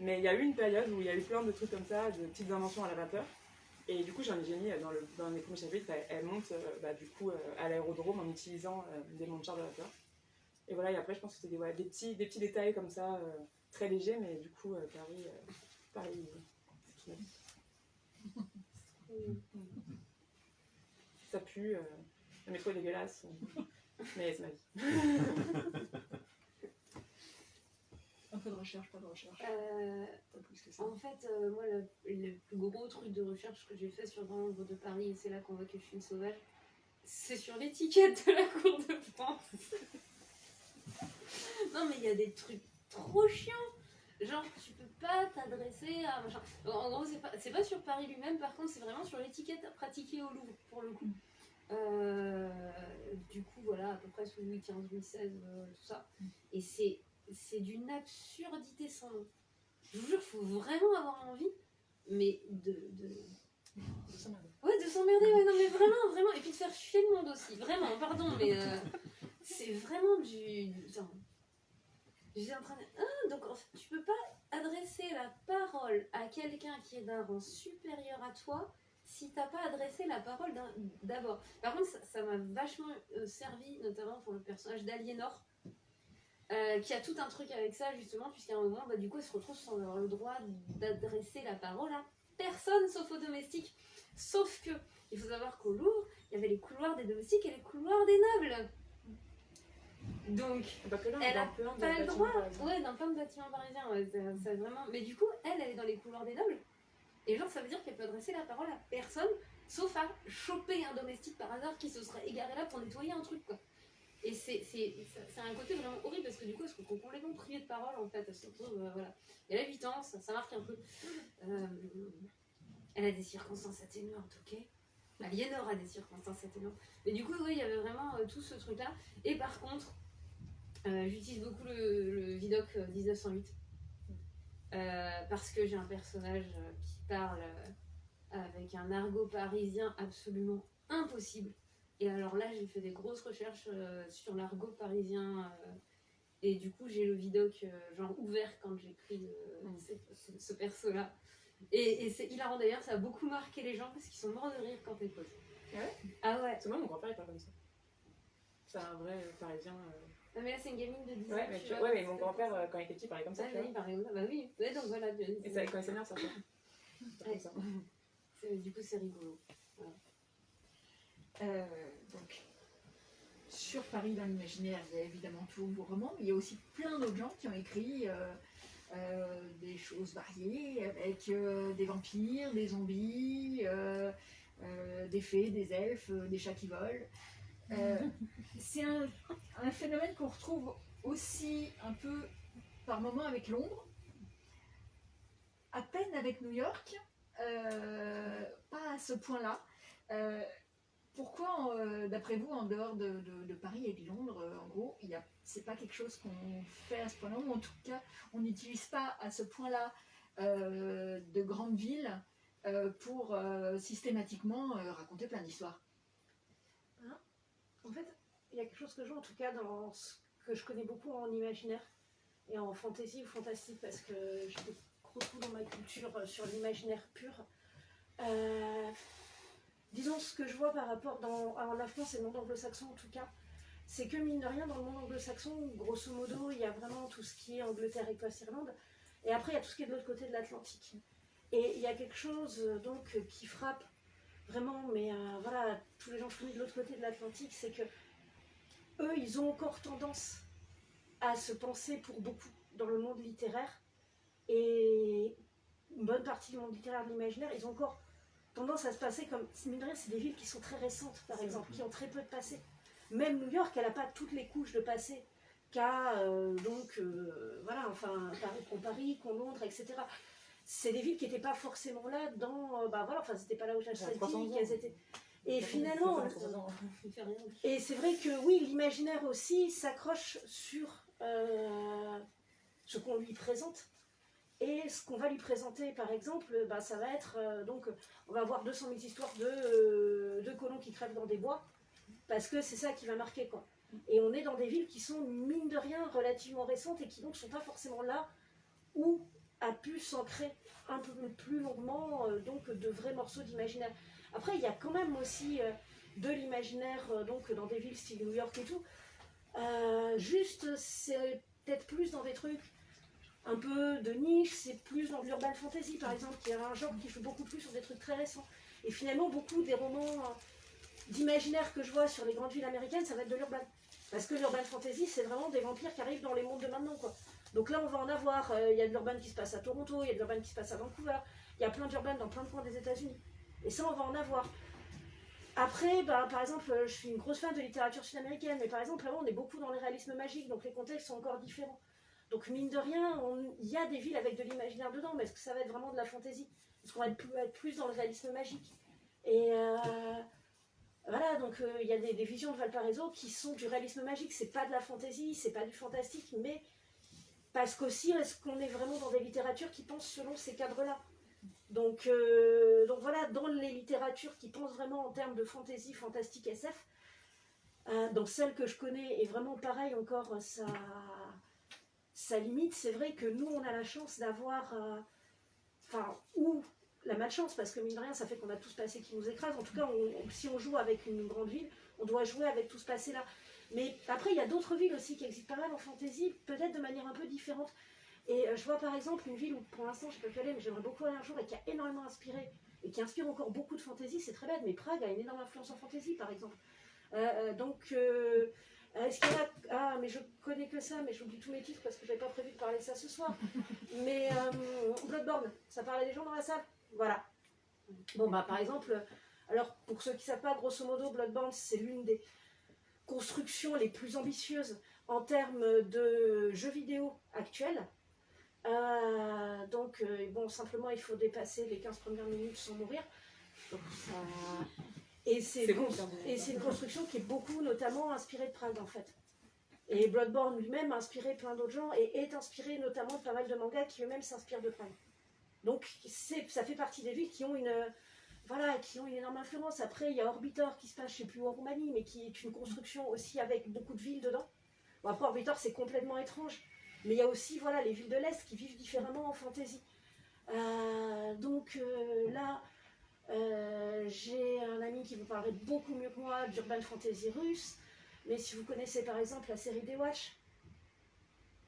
Mais il y a eu une période où il y a eu plein de trucs comme ça, de petites inventions à la vapeur. Et du coup, j'ai un génie dans les premiers chapitres, elle monte du coup à l'aérodrome en utilisant des monts de charge de vapeur. Et voilà, et après, je pense que c'était des petits détails comme ça, très légers, mais du coup, Paris, c'est toute ma vie. Ça pue, le métro est dégueulasse, mais c'est ma vie. Un peu de recherche, pas de recherche. Pas plus que ça. En fait, moi, le plus gros truc de recherche que j'ai fait sur le Grand Nombre de Paris, et c'est là qu'on voit que je suis une sauvage, c'est sur l'étiquette de la Cour de France. Non, mais il y a des trucs trop chiants. Genre, tu peux pas t'adresser à machin. En gros, c'est pas sur Paris lui-même, par contre, c'est vraiment sur l'étiquette pratiquée au Louvre, pour le coup. Du coup, voilà, à peu près sous Louis XV, Louis XVI, tout ça. Et c'est d'une absurdité sans nom. Je vous jure, faut vraiment avoir envie, mais de s'emmerder. Ouais, de s'emmerder, ouais, non, mais vraiment, vraiment. Et puis de faire chier le monde aussi, vraiment, pardon, mais c'est vraiment du. Attends. J'étais en train de. Ah, donc en fait, tu peux pas adresser la parole à quelqu'un qui est d'un rang supérieur à toi si t'as pas adressé la parole d'abord. Par contre, ça m'a vachement servi, notamment pour le personnage d'Aliénor, qui a tout un truc avec ça, justement, puisqu'à un moment, du coup, elle se retrouve sans avoir le droit d'adresser la parole à personne sauf aux domestiques. Sauf que, il faut savoir qu'au Louvre, il y avait les couloirs des domestiques et les couloirs des nobles. Donc, elle a pas le droit. Ouais, dans plein de bâtiments parisiens, ouais, ça vraiment. Mais du coup, elle est dans les couloirs des nobles. Et genre, ça veut dire qu'elle peut adresser la parole à personne, sauf à choper un domestique par hasard qui se serait égaré là pour nettoyer un truc, quoi. Et c'est un côté vraiment horrible parce que du coup, elle se retrouve complètement privée de parole en fait. Elle se retrouve, voilà. Elle a 8 ans, ça marque un peu. Elle a des circonstances atténuantes, ok. Aliénor a des circonstances atténuantes. Mais du coup, oui, il y avait vraiment tout ce truc-là. Et par contre, j'utilise beaucoup le Vidocq 1908. Parce que j'ai un personnage qui parle avec un argot parisien absolument impossible. Et alors là, j'ai fait des grosses recherches sur l'argot parisien. Et du coup, j'ai le Vidocq genre ouvert quand j'écris ce perso-là. Et c'est hilarant d'ailleurs, ça a beaucoup marqué les gens parce qu'ils sont morts de rire quand t'es pose. Ah ouais? Ah ouais. C'est moi, mon grand-père il parle comme ça. C'est un vrai parisien. Non mais là, c'est une gamine de 10 ans. Ouais, mais mon grand-père, quand il était petit, il parlait comme ça. Ah oui, il parlait comme ça. Bah oui. Ouais, donc voilà. Et ça, quand il s'énerve, ça fait. Ouais. Ça. Du coup, c'est rigolo. Voilà. Donc, sur Paris dans l'imaginaire, il y a évidemment tous vos romans, mais il y a aussi plein d'autres gens qui ont écrit des choses variées, avec des vampires, des zombies, des fées, des elfes, des chats qui volent. C'est un phénomène qu'on retrouve aussi un peu par moments avec Londres, à peine avec New York, pas à ce point-là. Pourquoi, d'après vous, en dehors de Paris et de Londres, en gros, c'est pas quelque chose qu'on fait à ce point-là, ou en tout cas, on n'utilise pas à ce point-là de grandes villes pour systématiquement raconter plein d'histoires. Hein, en fait, il y a quelque chose que je vois, en tout cas, dans ce que je connais beaucoup en imaginaire et en fantasy ou fantastique, parce que j'ai des gros trous dans ma culture sur l'imaginaire pur. Disons, ce que je vois par rapport à la France et le monde anglo-saxon en tout cas, c'est que mine de rien, dans le monde anglo-saxon, grosso modo, il y a vraiment tout ce qui est Angleterre, Écosse, Irlande, et après il y a tout ce qui est de l'autre côté de l'Atlantique. Et il y a quelque chose donc qui frappe vraiment, mais voilà, tous les gens que je connais de l'autre côté de l'Atlantique, c'est que eux, ils ont encore tendance à se penser pour beaucoup dans le monde littéraire. Et une bonne partie du monde littéraire de l'imaginaire, ils ont encore tendance à se passer comme, mine de rien, c'est des villes qui sont très récentes, par exemple, qui ont très peu de passé. Même New York, elle n'a pas toutes les couches de passé qu'a voilà, enfin, Paris, qu'ont Londres, etc. C'est des villes qui n'étaient pas forcément là dans, voilà, enfin, c'était pas là où j'achetais, qu'elles étaient. Et finalement, et c'est vrai que oui, l'imaginaire aussi s'accroche sur ce qu'on lui présente. Et ce qu'on va lui présenter, par exemple, ça va être, donc, on va avoir 200 000 histoires de colons qui crèvent dans des bois, parce que c'est ça qui va marquer, quoi. Et on est dans des villes qui sont, mine de rien, relativement récentes, et qui donc sont pas forcément là où a pu s'ancrer un peu plus longuement donc de vrais morceaux d'imaginaire. Après, il y a quand même aussi de l'imaginaire donc dans des villes style New York et tout. Juste, c'est peut-être plus dans des trucs un peu de niche, c'est plus dans l'urban fantasy par exemple, qui est un genre qui joue beaucoup plus sur des trucs très récents. Et finalement, beaucoup des romans d'imaginaire que je vois sur les grandes villes américaines, ça va être de l'urban. Parce que l'urban fantasy, c'est vraiment des vampires qui arrivent dans les mondes de maintenant, quoi. Donc là, on va en avoir. Il y a de l'urban qui se passe à Toronto, il y a de l'urban qui se passe à Vancouver, il y a plein d'urban dans plein de coins des États-Unis. Et ça, on va en avoir. Après, par exemple, je suis une grosse fan de littérature sud-américaine, mais par exemple, là, on est beaucoup dans le réalisme magique, donc les contextes sont encore différents. Donc, mine de rien, il y a des villes avec de l'imaginaire dedans, mais est-ce que ça va être vraiment de la fantaisie? Est-ce qu'on va être plus dans le réalisme magique? Et voilà, donc il y a des visions de Valparaiso qui sont du réalisme magique. C'est pas de la fantaisie, c'est pas du fantastique, mais parce qu'aussi, est-ce qu'on est vraiment dans des littératures qui pensent selon ces cadres-là? Donc voilà, dans les littératures qui pensent vraiment en termes de fantaisie, fantastique, SF, dans celles que je connais, et vraiment pareil encore, ça limite, c'est vrai que nous, on a la chance d'avoir, ou la malchance, parce que mine de rien, ça fait qu'on a tout ce passé qui nous écrase. En tout cas, si on joue avec une grande ville, on doit jouer avec tout ce passé-là. Mais après, il y a d'autres villes aussi qui existent pas mal en fantaisie, peut-être de manière un peu différente. Et je vois par exemple une ville où pour l'instant je ne peux pas aller, mais j'aimerais beaucoup aller un jour, et qui a énormément inspiré, et qui inspire encore beaucoup de fantaisie, c'est très bête, mais Prague a une énorme influence en fantaisie par exemple. Est-ce qu'il y a... Ah, mais je connais que ça, mais j'oublie tous mes titres parce que j'avais pas prévu de parler ça ce soir. Mais Bloodborne, ça parle à des gens dans la salle? Voilà. Bon, par exemple, alors pour ceux qui ne savent pas, grosso modo, Bloodborne, c'est l'une des constructions les plus ambitieuses en termes de jeux vidéo actuels. Bon, simplement, il faut dépasser les 15 premières minutes sans mourir. Donc, et c'est une construction qui est beaucoup, notamment, inspirée de Prague, en fait. Et Bloodborne lui-même a inspiré plein d'autres gens, et est inspiré notamment de pas mal de mangas qui eux-mêmes s'inspirent de Prague. Donc, ça fait partie des villes qui ont une énorme influence. Après, il y a Orbitor qui se passe, je ne sais plus où, en Roumanie, mais qui est une construction aussi avec beaucoup de villes dedans. Bon, après, Orbitor, c'est complètement étrange. Mais il y a aussi les villes de l'Est qui vivent différemment en fantaisie. J'ai un ami qui vous parlerait beaucoup mieux que moi d'urban fantasy russe. Mais si vous connaissez par exemple la série Daywatch,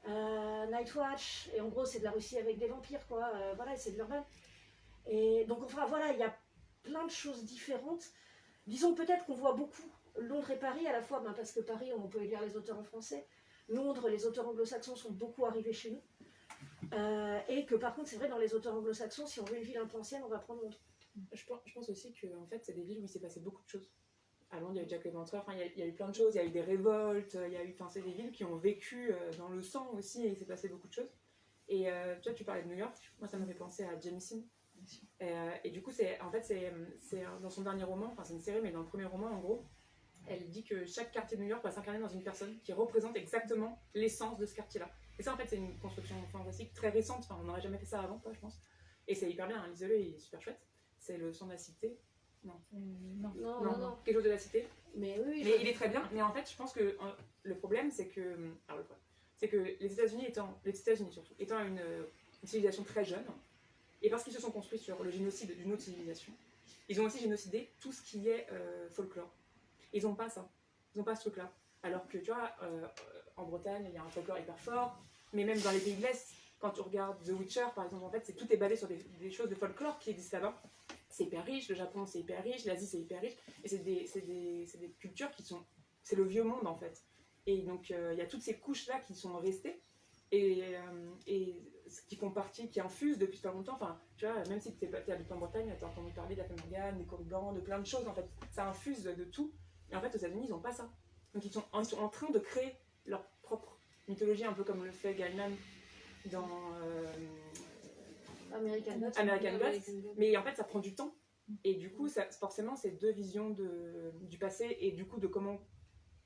Nightwatch, et en gros c'est de la Russie avec des vampires, quoi. C'est de l'urban. Et donc, il y a plein de choses différentes. Disons peut-être qu'on voit beaucoup Londres et Paris à la fois, parce que Paris, on peut lire les auteurs en français. Londres, les auteurs anglo-saxons sont beaucoup arrivés chez nous. Et que par contre, c'est vrai, dans les auteurs anglo-saxons, si on veut une ville un peu ancienne, on va prendre Londres. Je pense aussi que en fait, c'est des villes où il s'est passé beaucoup de choses. À Londres, il y a eu Jack l'Éventreur, il y a eu plein de choses, il y a eu des révoltes, c'est des villes qui ont vécu dans le sang aussi, et il s'est passé beaucoup de choses. Et toi, tu parlais de New York, moi ça m'a fait penser à Jameson. Et du coup, c'est dans son dernier roman, c'est une série, mais dans le premier roman, en gros, elle dit que chaque quartier de New York va s'incarner dans une personne qui représente exactement l'essence de ce quartier-là. Et ça, en fait, c'est une construction fantastique très récente, on n'aurait jamais fait ça avant, je pense. Et c'est hyper bien, lisez-le, il est super chouette. C'est Le Sang de la Cité. Non. Non. Quelque chose de la Cité. Mais oui. Mais il est très bien. Mais en fait, je pense que le problème, c'est que les États-Unis surtout, étant une civilisation très jeune, et parce qu'ils se sont construits sur le génocide d'une autre civilisation, ils ont aussi génocidé tout ce qui est folklore. Ils n'ont pas ça. Ils n'ont pas ce truc-là. Alors que, tu vois, en Bretagne, il y a un folklore hyper fort, mais même dans les pays de l'Est, quand tu regardes The Witcher, par exemple, en fait, tout est basé sur des choses de folklore qui existent là-bas. C'est hyper riche, le Japon c'est hyper riche, l'Asie c'est hyper riche, et c'est des cultures qui sont... C'est le vieux monde, en fait. Et donc il y a toutes ces couches-là qui sont restées et qui font partie, qui infusent depuis pas longtemps. Enfin, tu vois, même si tu habites en Bretagne, tu as entendu parler de la Morgane, des corrigans, de plein de choses en fait. Ça infuse de tout. Et en fait, aux États-Unis, ils n'ont pas ça. Donc ils sont en train de créer leur propre mythologie, un peu comme le fait Gaiman dans American Gods. American Gods. Mais en fait, ça prend du temps. Et du coup, forcément, c'est deux visions du passé et du coup de comment.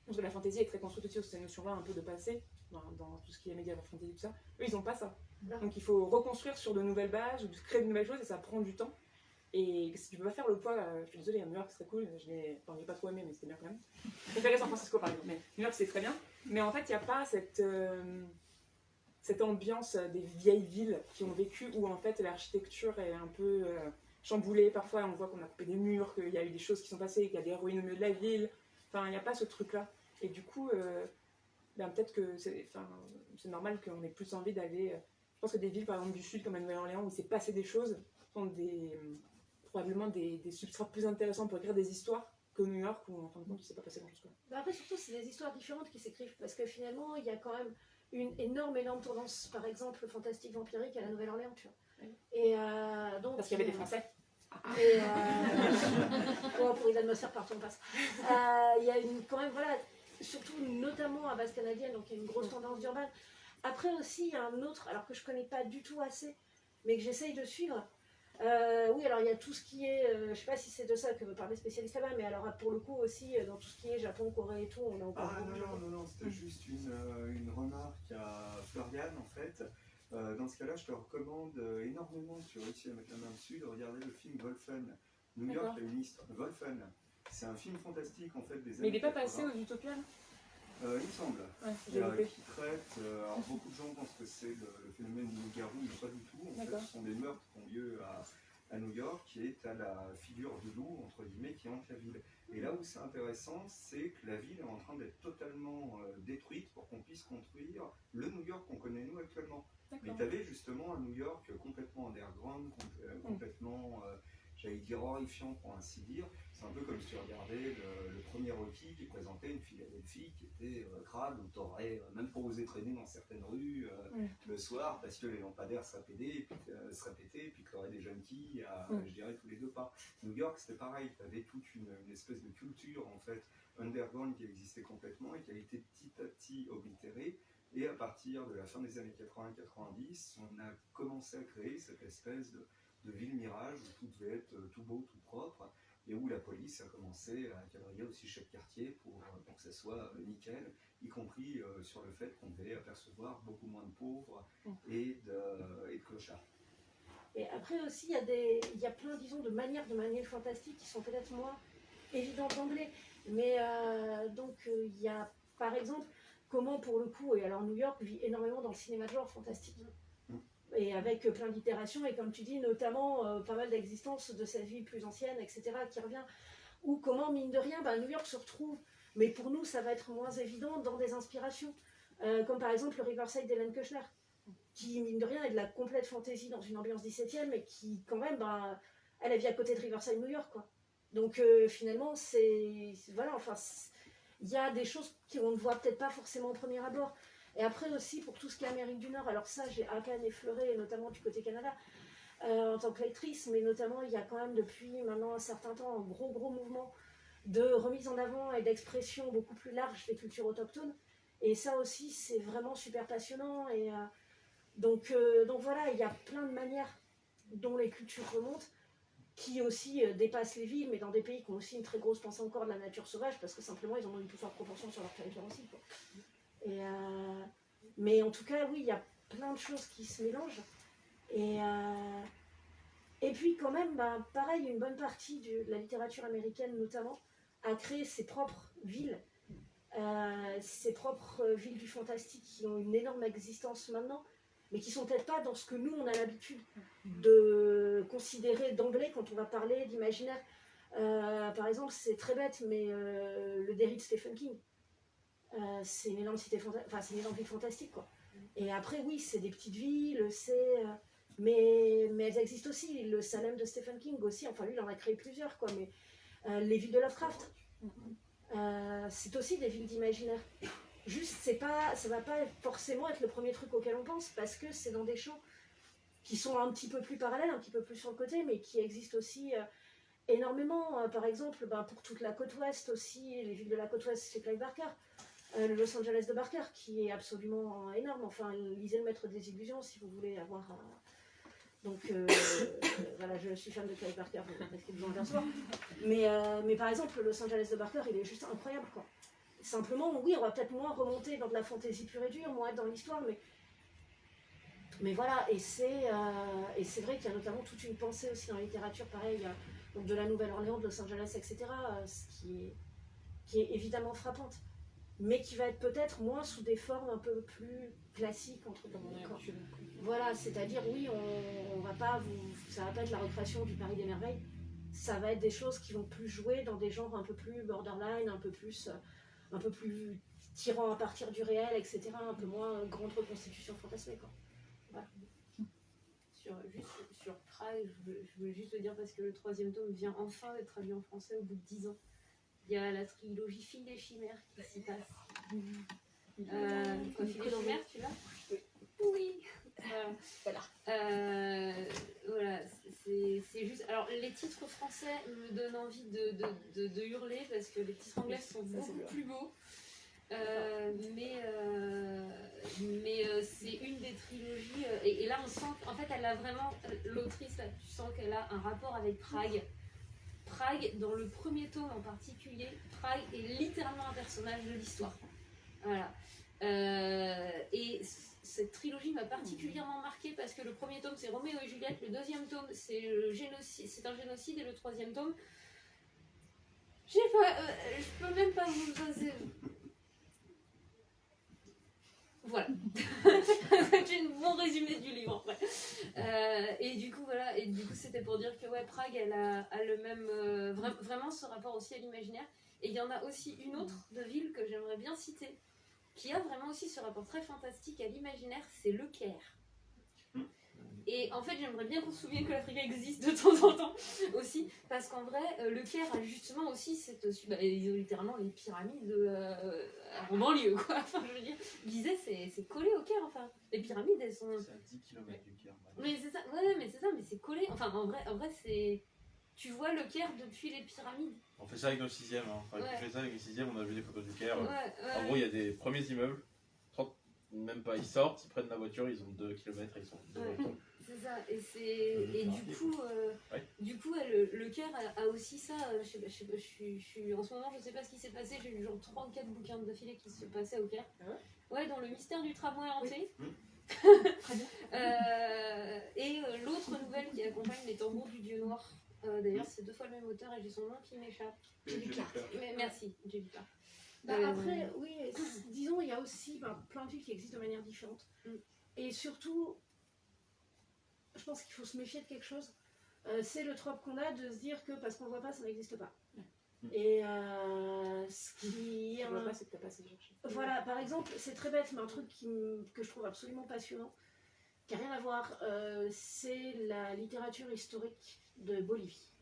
Parce que la fantasy est très construite aussi sur ces notions-là, un peu de passé, dans tout ce qui est médias, fantasy, tout ça. Eux, ils n'ont pas ça. Donc il faut reconstruire sur de nouvelles bases ou créer de nouvelles choses et ça prend du temps. Et si tu peux pas faire le poids, je suis désolée, New York c'est très cool, j'ai pas trop aimé, mais c'était bien quand même. Je préférais San Francisco par exemple, mais New York c'est très bien. Mais en fait, il n'y a pas cette ambiance des vieilles villes qui ont vécu où en fait l'architecture est un peu chamboulée. Parfois, on voit qu'on a coupé des murs, qu'il y a eu des choses qui sont passées, qu'il y a des ruines au milieu de la ville. Enfin, il n'y a pas ce truc-là. Et du coup, ben, peut-être que c'est normal qu'on ait plus envie d'aller. Je pense que des villes, par exemple, du sud, comme la Nouvelle-Orléans, où il s'est passé des choses, sont probablement des substrats plus intéressants pour écrire des histoires que New York, où en fin de compte, il ne s'est pas passé grand-chose. Après, surtout, c'est des histoires différentes qui s'écrivent, parce que finalement, il y a quand même une énorme tendance, par exemple, fantastique vampirique à la Nouvelle-Orléans, tu vois. Oui. Et donc, parce qu'il y avait des Français. Et pour une atmosphère partout on passe. Il y a quand même, voilà, surtout notamment à base canadienne, donc il y a une grosse tendance d'urbaine. Après aussi, il y a un autre, alors que je connais pas du tout assez, mais que j'essaye de suivre. Oui, alors il y a tout ce qui est, je sais pas si c'est de ça que veut parler spécialiste là-bas, mais alors pour le coup aussi, dans tout ce qui est Japon, Corée et tout, on est encore. Non, c'était juste une remarque à Florian en fait. Dans ce cas-là, je te recommande énormément, si tu réussis à mettre la main dessus, de regarder le film Wolfen. New York a une histoire. Wolfen, c'est un film fantastique en fait des années. Mais il n'est pas 80. passé aux Utopias Il me semble. Ouais, qui traite. Alors beaucoup de gens pensent que c'est le phénomène du loup-garou, mais pas du tout. En fait, ce sont des meurtres qui ont lieu à New York, qui est à la figure du loup, entre guillemets, qui hante la ville. Et là où c'est intéressant, c'est que la ville est en train d'être totalement détruite pour qu'on puisse construire le New York qu'on connaît nous actuellement. Mais tu avais justement un New York complètement underground, complètement, j'allais dire, horrifiant pour ainsi dire. C'est un peu comme si tu regardais le premier Rocky qui présentait une Philadelphie qui était crade, où tu n'aurais même pas osé traîner dans certaines rues le soir parce que les lampadaires seraient pétés, et puis que tu aurais des jeunes filles à, je dirais, tous les 2 pas. New York, c'était pareil, tu avais toute une espèce de culture en fait underground qui existait complètement et qui a été petit à petit oblitérée. Et à partir de la fin des années 80-90, on a commencé à créer cette espèce de ville mirage où tout devait être tout beau, tout propre, et où la police a commencé à quadriller aussi chaque quartier pour que ça soit nickel, y compris sur le fait qu'on devait apercevoir beaucoup moins de pauvres et de clochards. Et après aussi, il y a plein, disons, de manières de manier le fantastique qui sont peut-être moins évidentes d'emblée. Mais donc, il y a, par exemple, comment pour le coup, et alors New York vit énormément dans le cinéma de genre fantastique. Et avec plein d'itérations, et comme tu dis, notamment pas mal d'existences de cette vie plus ancienne, etc., qui revient. Ou comment, mine de rien, New York se retrouve, mais pour nous, ça va être moins évident dans des inspirations. Comme par exemple le Riverside d'Hélène Kushner, qui, mine de rien, est de la complète fantaisie dans une ambiance 17e, et qui, quand même, elle vit à côté de Riverside, New York, quoi. Donc, finalement, voilà, enfin, il y a des choses qu'on ne voit peut-être pas forcément au premier abord. Et après aussi, pour tout ce qui est Amérique du Nord, alors ça, j'ai à peine effleuré, notamment du côté Canada, en tant que lectrice, mais notamment, il y a quand même depuis maintenant un certain temps un gros mouvement de remise en avant et d'expression beaucoup plus large des cultures autochtones. Et ça aussi, c'est vraiment super passionnant. Et donc voilà, il y a plein de manières dont les cultures remontent, qui aussi dépassent les villes, mais dans des pays qui ont aussi une très grosse pensée encore de la nature sauvage, parce que simplement, ils en ont une plus forte proportion sur leur territoire aussi, quoi. Et mais en tout cas, oui, il y a plein de choses qui se mélangent. Et puis quand même, pareil, une bonne partie de la littérature américaine notamment a créé ses propres villes du fantastique qui ont une énorme existence maintenant, mais qui sont peut-être pas dans ce que nous on a l'habitude de considérer d'emblée quand on va parler d'imaginaire. Par exemple, c'est très bête, mais le Derry de Stephen King, c'est une énorme c'est une énorme ville fantastique, quoi. Et après, oui, c'est des petites villes, mais elles existent aussi. Le Salem de Stephen King aussi, enfin lui, il en a créé plusieurs, quoi. Mais les villes de Lovecraft, c'est aussi des villes d'imaginaire. Juste, ça va pas forcément être le premier truc auquel on pense, parce que c'est dans des champs qui sont un petit peu plus parallèles, un petit peu plus sur le côté, mais qui existent aussi énormément. Par exemple, pour toute la côte ouest aussi, les villes de la côte ouest, c'est Clive Barker. Le Los Angeles de Barker, qui est absolument énorme. Enfin, lisez Le Maître des Illusions si vous voulez avoir... Donc, voilà, je suis fan de Clive Barker, parce qu'il vous en vient soir. Mais par exemple, le Los Angeles de Barker, il est juste incroyable, quoi. Simplement, oui, on va peut-être moins remonter dans de la fantaisie pure et dure, moins être dans l'histoire, mais voilà, et c'est vrai qu'il y a notamment toute une pensée aussi dans la littérature, pareil, donc de la Nouvelle-Orléans, de Los Angeles, etc., qui est évidemment frappante, mais qui va être peut-être moins sous des formes un peu plus classiques, entre guillemets. Voilà, c'est-à-dire, oui, on va pas ça va pas être la recréation du Paris des Merveilles, ça va être des choses qui vont plus jouer dans des genres un peu plus borderline, un peu plus tirant à partir du réel, etc., un peu moins grande reconstitution fantasmée, quoi. Voilà. Sur Prague, je voulais juste le dire parce que le 3e tome vient enfin d'être traduit en français au bout de 10 ans. Il y a la trilogie Fille des Chimères qui s'y passe. Fille des Chimères, tu l'as? Oui. Voilà. Voilà, c'est juste. Alors, les titres français me donnent envie de hurler parce que les titres anglais sont beaucoup plus beaux. Mais c'est une des trilogies et là on sent qu'en fait elle a vraiment l'autrice là, tu sens qu'elle a un rapport avec Prague dans le premier tome en particulier. Prague est littéralement un personnage de l'histoire, voilà. Et cette trilogie m'a particulièrement marquée parce que le premier tome c'est Roméo et Juliette, le 2e tome c'est un génocide et le 3e tome je sais pas, je peux même pas vous voilà. C'est un bon résumé du livre en fait. Et du coup voilà, et du coup c'était pour dire que ouais, Prague elle a le même vraiment ce rapport aussi à l'imaginaire. Et il y en a aussi une autre de ville que j'aimerais bien citer, qui a vraiment aussi ce rapport très fantastique à l'imaginaire, c'est Le Caire. Et en fait, j'aimerais bien qu'on se souvienne que l'Afrique existe de temps en temps aussi, parce qu'en vrai, le Caire a justement aussi cette... ils ont littéralement les pyramides en banlieue, quoi. Enfin, je veux dire, je disais, c'est collé au Caire, enfin. Les pyramides, elles sont... C'est à 10 km du Caire. Mais c'est ça, ouais, mais c'est ça, mais c'est collé. Enfin, en vrai c'est... Tu vois le Caire depuis les pyramides. On fait ça avec nos 6e. Hein. Enfin, Ouais. On fait ça avec les 6e, on a vu des photos du Caire. Ouais, En gros, il y a des premiers immeubles, 30, même pas, ils sortent, ils prennent la voiture, ils ont 2 km et ils sont devant le temps. C'est ça, et du coup le Caire a aussi ça. Je suis en ce moment, je sais pas ce qui s'est passé, j'ai lu genre 3 ou 4 bouquins d'affilée qui se passaient au Caire. Ouais, dans Le Mystère du Tramway hanté. Oui. Et l'autre nouvelle qui accompagne Les Tambours du Dieu Noir. D'ailleurs, c'est 2 fois le même auteur et j'ai son nom qui m'échappe. Merci, Julie Clark. Après, oui, disons, il y a aussi plein de villes qui existent de manière différente. Et surtout, je pense qu'il faut se méfier de quelque chose. C'est le trope qu'on a de se dire que parce qu'on ne voit pas, ça n'existe pas. Et ce qui est pas, c'est que t'as pas assez cherché. Voilà, par exemple, c'est très bête, mais un truc que je trouve absolument passionnant, qui n'a rien à voir, c'est la littérature historique de Bolivie.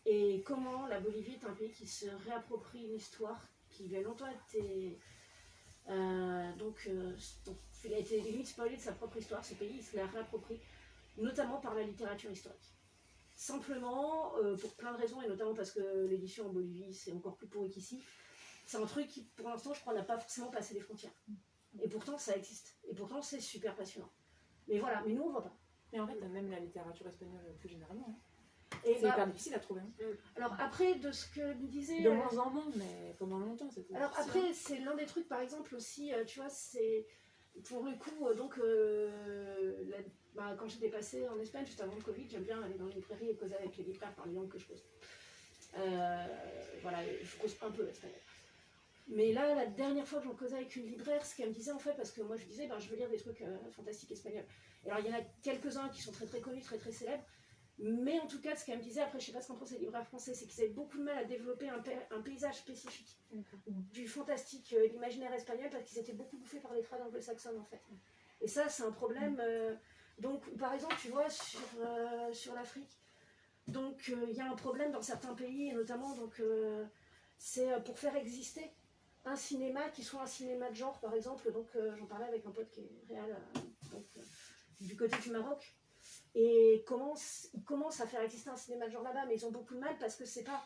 Et comment la Bolivie est un pays qui se réapproprie une histoire qui avait longtemps été... donc, il a été limite spoilé de sa propre histoire, ce pays, il se la réapproprie, notamment par la littérature historique. Simplement, pour plein de raisons, et notamment parce que l'édition en Bolivie, c'est encore plus pourri qu'ici, c'est un truc qui, pour l'instant, je crois, n'a pas forcément passé les frontières. Et pourtant, ça existe. Et pourtant, c'est super passionnant. Mais voilà, mais nous, on ne voit pas. Mais en fait, même la littérature espagnole, plus généralement, hein. C'est hyper difficile à trouver. Hein. Alors après, de ce que me disait... De moins en moins, mais pendant longtemps, c'était... Alors après, c'est l'un des trucs, par exemple, aussi, tu vois, c'est... Pour le coup, donc, quand j'étais passée en Espagne, juste avant le Covid, j'aime bien aller dans les librairies et causer avec les libraires par les langues que je pose. Voilà, je cause un peu l'espagnol. Mais là, la dernière fois que j'en causais avec une libraire, ce qu'elle me disait en fait, parce que moi je disais, je veux lire des trucs fantastiques espagnols. Et alors il y en a quelques-uns qui sont très très connus, très très célèbres, mais en tout cas, ce qu'elle me disait, après je sais pas ce qu'en pensent les libraires français, c'est qu'ils avaient beaucoup de mal à développer un paysage spécifique du fantastique, l'imaginaire espagnol, parce qu'ils étaient beaucoup bouffés par les trades anglo-saxonnes en fait. Et ça, c'est un problème. Donc, par exemple, tu vois, sur l'Afrique, donc il y a un problème dans certains pays, et notamment, donc, c'est pour faire exister un cinéma qui soit un cinéma de genre, par exemple. Donc j'en parlais avec un pote qui est réel du côté du Maroc. Et ils commencent à faire exister un cinéma de genre là-bas, mais ils ont beaucoup de mal parce que c'est pas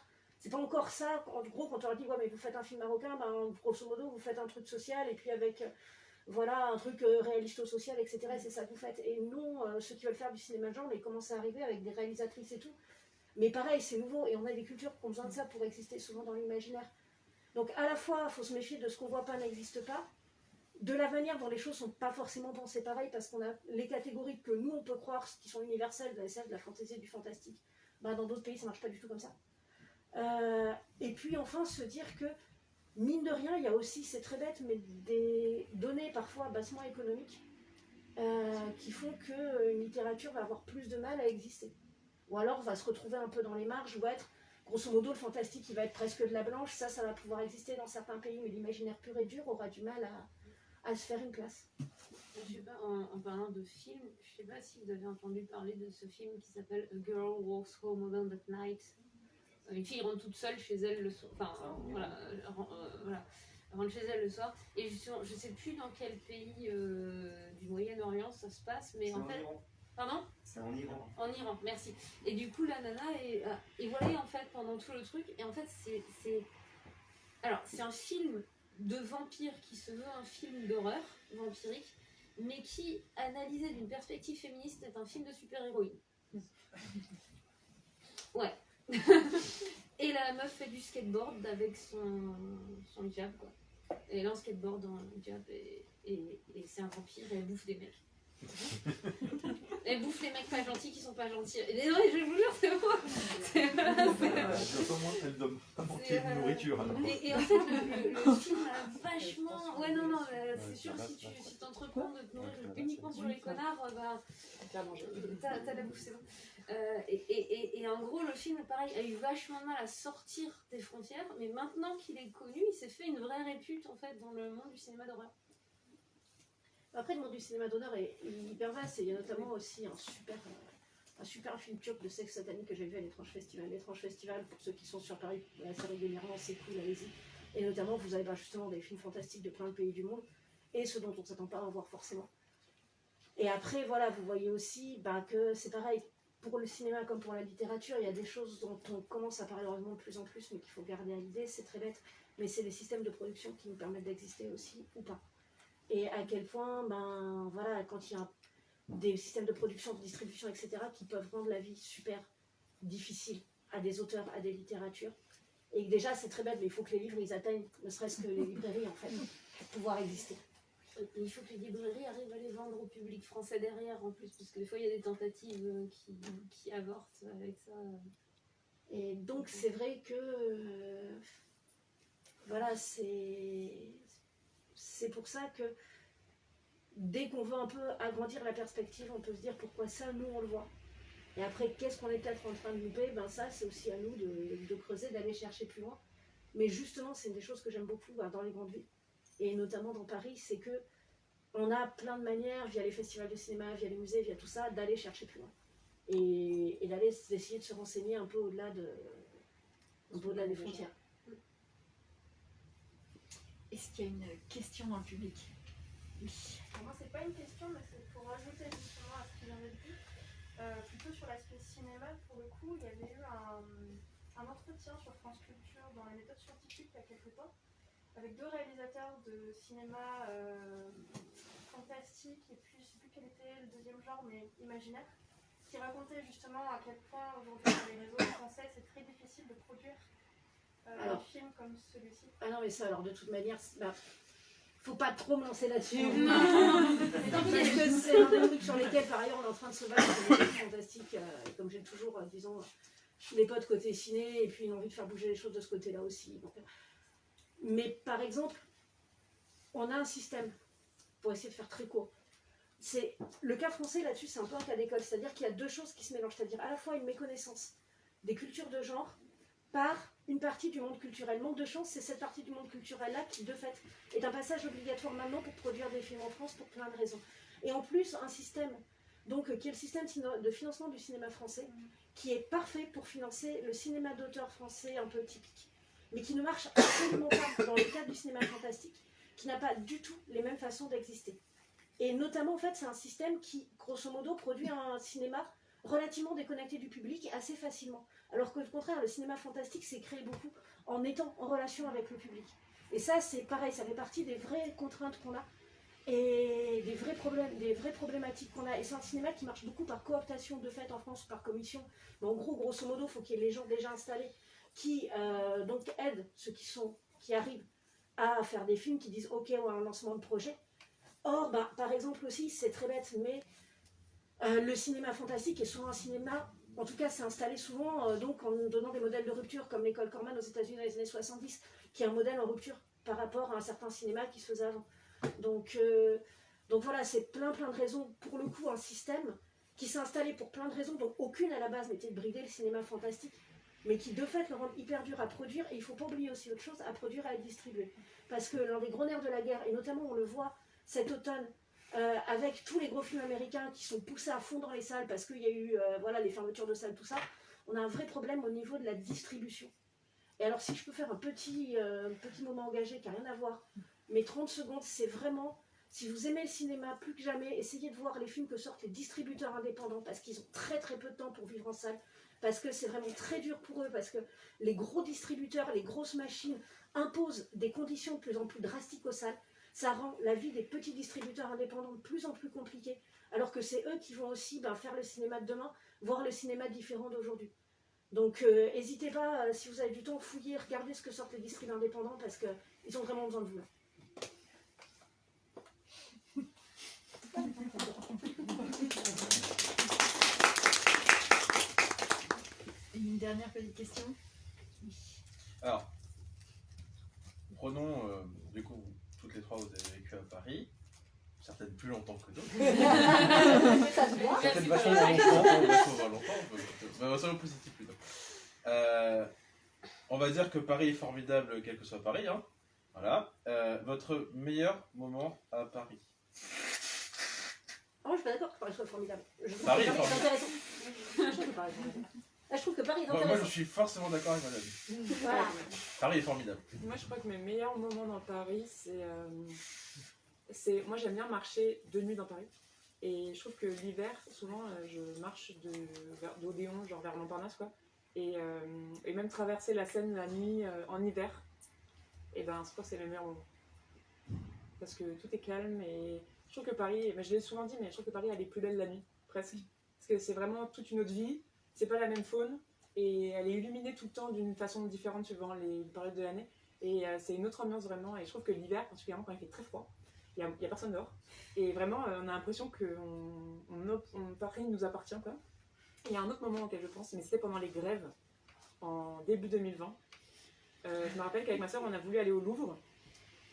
encore ça. En gros, quand on leur dit ouais, mais vous faites un film marocain, ben, grosso modo, vous faites un truc social et puis avec voilà, un truc réaliste-social, etc. C'est ça que vous faites. Et non, ceux qui veulent faire du cinéma de genre, mais ils commencent à arriver avec des réalisatrices et tout. Mais pareil, c'est nouveau et on a des cultures qui ont besoin de ça pour exister souvent dans l'imaginaire. Donc à la fois, il faut se méfier de ce qu'on voit pas n'existe pas, de la manière dont les choses sont pas forcément pensées pareil, parce qu'on a les catégories que nous on peut croire qui sont universelles, de la SF, de la fantaisie, du fantastique. Ben, dans d'autres pays, ça marche pas du tout comme ça. Et puis enfin, se dire que mine de rien, il y a aussi, c'est très bête, mais des données parfois bassement économiques qui font qu'une littérature va avoir plus de mal à exister. Ou alors va se retrouver un peu dans les marges, ou va être, grosso modo, le fantastique qui va être presque de la blanche, ça va pouvoir exister dans certains pays, mais l'imaginaire pur et dur aura du mal à se faire une place. Je sais pas, en parlant de film, je sais pas si vous avez entendu parler de ce film qui s'appelle A Girl Walks Home Alone at Night. Une fille rentre toute seule chez elle le soir, enfin voilà, rentre chez elle le soir, et justement, je sais plus dans quel pays du Moyen-Orient ça se passe, mais en fait... Iran. Pardon ? C'est en Iran. En Iran, merci. Et du coup, la nana est voilée en fait pendant tout le truc, et en fait c'est un film de vampire qui se veut un film d'horreur vampirique, mais qui, analysé d'une perspective féministe, est un film de super-héroïne. Ouais. Et la meuf fait du skateboard avec son hijab, quoi. Elle est en skateboard en hijab et c'est un vampire et elle bouffe des mecs. Elle bouffe les mecs pas gentils qui sont pas gentils. Et non, je vous jure, c'est moi. Elle donne pas manquer de nourriture. Alors. Et en fait, le film a vachement. Ouais, non, c'est sûr, si t'entreprends de te nourrir uniquement sur les connards, bah. T'as la bouffe, c'est bon. Et en gros, le film, pareil, a eu vachement de mal à sortir des frontières, mais maintenant qu'il est connu, il s'est fait une vraie répute en fait dans le monde du cinéma d'horreur. Après, le monde du cinéma d'horreur est hyper vaste et il y a notamment aussi un super film turc de sexe satanique que j'ai vu à l'Étrange Festival. L'Étrange Festival, pour ceux qui sont sur Paris assez régulièrement, c'est cool, allez-y. Et notamment, vous avez justement des films fantastiques de plein de pays du monde et ceux dont on ne s'attend pas à en voir forcément. Et après, voilà, vous voyez aussi que c'est pareil. Pour le cinéma comme pour la littérature, il y a des choses dont on commence à parler heureusement de plus en plus, mais qu'il faut garder à l'idée, c'est très bête, mais c'est les systèmes de production qui nous permettent d'exister aussi, ou pas. Et à quel point, voilà, quand il y a des systèmes de production, de distribution, etc., qui peuvent rendre la vie super difficile à des auteurs, à des littératures, et que déjà c'est très bête, mais il faut que les livres ils atteignent ne serait-ce que les librairies en fait, pour pouvoir exister. Il faut que les librairies arrivent à les vendre au public français derrière en plus, parce que des fois il y a des tentatives qui avortent avec ça. Et donc c'est vrai que voilà, c'est pour ça que dès qu'on veut un peu agrandir la perspective, on peut se dire pourquoi ça, nous on le voit. Et après, qu'est-ce qu'on est peut-être en train de louper, ça c'est aussi à nous de creuser, d'aller chercher plus loin. Mais justement, c'est une des choses que j'aime beaucoup dans les grandes villes, et notamment dans Paris, c'est que on a plein de manières, via les festivals de cinéma, via les musées, via tout ça, d'aller chercher plus loin. Et d'aller essayer de se renseigner un peu au-delà des frontières. Est-ce qu'il y a une question dans le public? Oui. Moi, c'est pas une question, mais c'est pour rajouter justement à ce qui vient d'être dit. Plutôt sur l'aspect cinéma, pour le coup, il y avait eu un entretien sur France Culture dans les méthodes scientifiques il y a quelques temps, avec deux réalisateurs de cinéma fantastique, et puis je sais plus quel était le deuxième genre, mais imaginaire, qui racontaient justement à quel point aujourd'hui sur les réseaux français c'est très difficile de produire un film comme celui-ci. Ah non, mais ça, alors de toute manière, faut pas trop me lancer là-dessus. Parce que c'est un des trucs sur lesquels, par ailleurs, on est en train de se battre sur des trucs fantastiques, comme j'ai toujours, disons, les potes côté ciné, et puis une envie de faire bouger les choses de ce côté-là aussi. Donc, mais par exemple, on a un système, pour essayer de faire très court. C'est le cas français là-dessus, c'est un peu un cas d'école, c'est-à-dire qu'il y a deux choses qui se mélangent, c'est-à-dire à la fois une méconnaissance des cultures de genre par une partie du monde culturel. Manque de chance, c'est cette partie du monde culturel-là qui, de fait, est un passage obligatoire maintenant pour produire des films en France pour plein de raisons. Et en plus, un système, donc, qui est le système de financement du cinéma français, qui est parfait pour financer le cinéma d'auteur français un peu typique. mais qui ne marche absolument pas dans le cadre du cinéma fantastique, qui n'a pas du tout les mêmes façons d'exister. Et notamment, en fait, c'est un système qui, grosso modo, produit un cinéma relativement déconnecté du public assez facilement. Alors qu'au contraire, le cinéma fantastique s'est créé beaucoup en étant en relation avec le public. Et ça, c'est pareil, ça fait partie des vraies contraintes qu'on a et des vrais problèmes, des vraies problématiques qu'on a. Et c'est un cinéma qui marche beaucoup par cooptation de fait en France, par commission. Mais en gros, grosso modo, il faut qu'il y ait les gens déjà installés qui donc aident ceux qui arrivent à faire des films, qui disent ok, on a un lancement de projet. Or, bah, par exemple aussi, c'est très bête, mais le cinéma fantastique est souvent un cinéma, en tout cas c'est installé souvent donc en donnant des modèles de rupture, comme l'école Corman aux États-Unis dans les années 70, qui est un modèle en rupture par rapport à un certain cinéma qui se faisait avant. Donc voilà, c'est plein de raisons, pour le coup, un système qui s'est installé pour plein de raisons, dont aucune à la base n'était de brider le cinéma fantastique, mais qui de fait le rend hyper dur à produire, et il ne faut pas oublier aussi autre chose, à produire et à distribuer. Parce que l'un des gros nerfs de la guerre, et notamment on le voit cet automne, avec tous les gros films américains qui sont poussés à fond dans les salles, parce qu'il y a eu voilà, les fermetures de salles, tout ça, on a un vrai problème au niveau de la distribution. Et alors si je peux faire un petit moment engagé qui n'a rien à voir, mais 30 secondes, c'est vraiment, si vous aimez le cinéma plus que jamais, essayez de voir les films que sortent les distributeurs indépendants, parce qu'ils ont très peu de temps pour vivre en salle, parce que c'est vraiment très dur pour eux, parce que les gros distributeurs, les grosses machines imposent des conditions de plus en plus drastiques aux salles. Ça rend la vie des petits distributeurs indépendants de plus en plus compliquée, alors que c'est eux qui vont aussi faire le cinéma de demain, voir le cinéma différent d'aujourd'hui. Donc n'hésitez pas, si vous avez du temps, fouillez, regardez ce que sortent les distributeurs indépendants, parce qu'ils ont vraiment besoin de vous là. Une dernière petite question. Alors, prenons, du coup, toutes les trois, vous avez vécu à Paris, certaines plus longtemps que d'autres. Ça se voit. Certaines vachement moins longtemps, mais ça au positif plutôt. On va dire que Paris est formidable, quel que soit Paris, hein. Voilà. Votre meilleur moment à Paris? Moi, je suis pas d'accord que Paris soit formidable. Je trouve Paris que est intéressant. Je trouve que Paris est Moi, intéressant. je suis forcément d'accord avec madame. Voilà. Paris est formidable. Moi, je crois que mes meilleurs moments dans Paris, c'est moi, j'aime bien marcher de nuit dans Paris. Et je trouve que l'hiver, souvent, je marche d'Odéon, genre vers Montparnasse, quoi. Et même traverser la Seine la nuit en hiver, et ben, je crois que c'est le meilleur moment. Parce que tout est calme et je trouve que Paris, je l'ai souvent dit, mais je trouve que Paris, elle est plus belle la nuit, presque. Parce que c'est vraiment toute une autre vie, c'est pas la même faune, et elle est illuminée tout le temps d'une façon différente suivant les périodes de l'année. Et c'est une autre ambiance vraiment, et je trouve que l'hiver, particulièrement quand il fait très froid, il y a personne dehors. Et vraiment, on a l'impression que Paris nous appartient, quoi. Il y a un autre moment auquel je pense, mais c'était pendant les grèves, en début 2020. Je me rappelle qu'avec ma soeur, on a voulu aller au Louvre,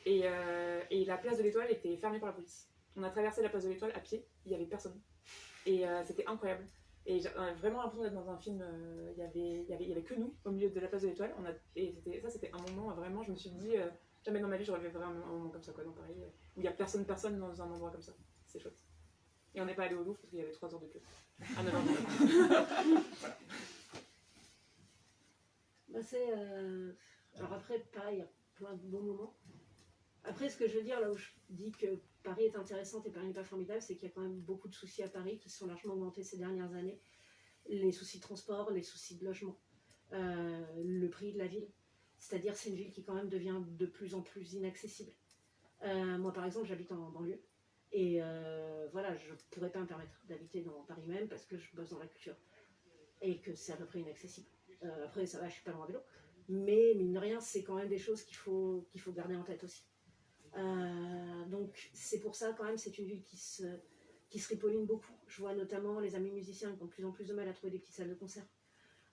et la place de l'Étoile était fermée par la police. On a traversé la place de l'Étoile à pied, il n'y avait personne. Et c'était incroyable. Et j'ai vraiment l'impression d'être dans un film, il y avait que nous au milieu de la place de l'Étoile. Et c'était un moment, vraiment, je me suis dit, jamais dans ma vie j'aurais vu vraiment un moment comme ça, quoi, dans Paris, où il n'y a personne dans un endroit comme ça. C'est chouette. Et on n'est pas allé au Louvre parce qu'il y avait 3 heures de queue. À 9 h. Voilà. Alors après, pareil, il y a plein de bons moments. Après, ce que je veux dire, là où je dis que Paris est intéressante et Paris n'est pas formidable, c'est qu'il y a quand même beaucoup de soucis à Paris qui sont largement augmentés ces dernières années. Les soucis de transport, les soucis de logement, le prix de la ville. C'est-à-dire c'est une ville qui quand même devient de plus en plus inaccessible. Moi, par exemple, j'habite en banlieue. Et voilà, je ne pourrais pas me permettre d'habiter dans Paris même parce que je bosse dans la culture. Et que c'est à peu près inaccessible. Après, ça va, je suis pas loin à vélo. Mais mine de rien, c'est quand même des choses qu'il faut garder en tête aussi. Donc c'est pour ça quand même, c'est une ville qui se ripolline beaucoup. Je vois notamment les amis musiciens qui ont de plus en plus de mal à trouver des petites salles de concert.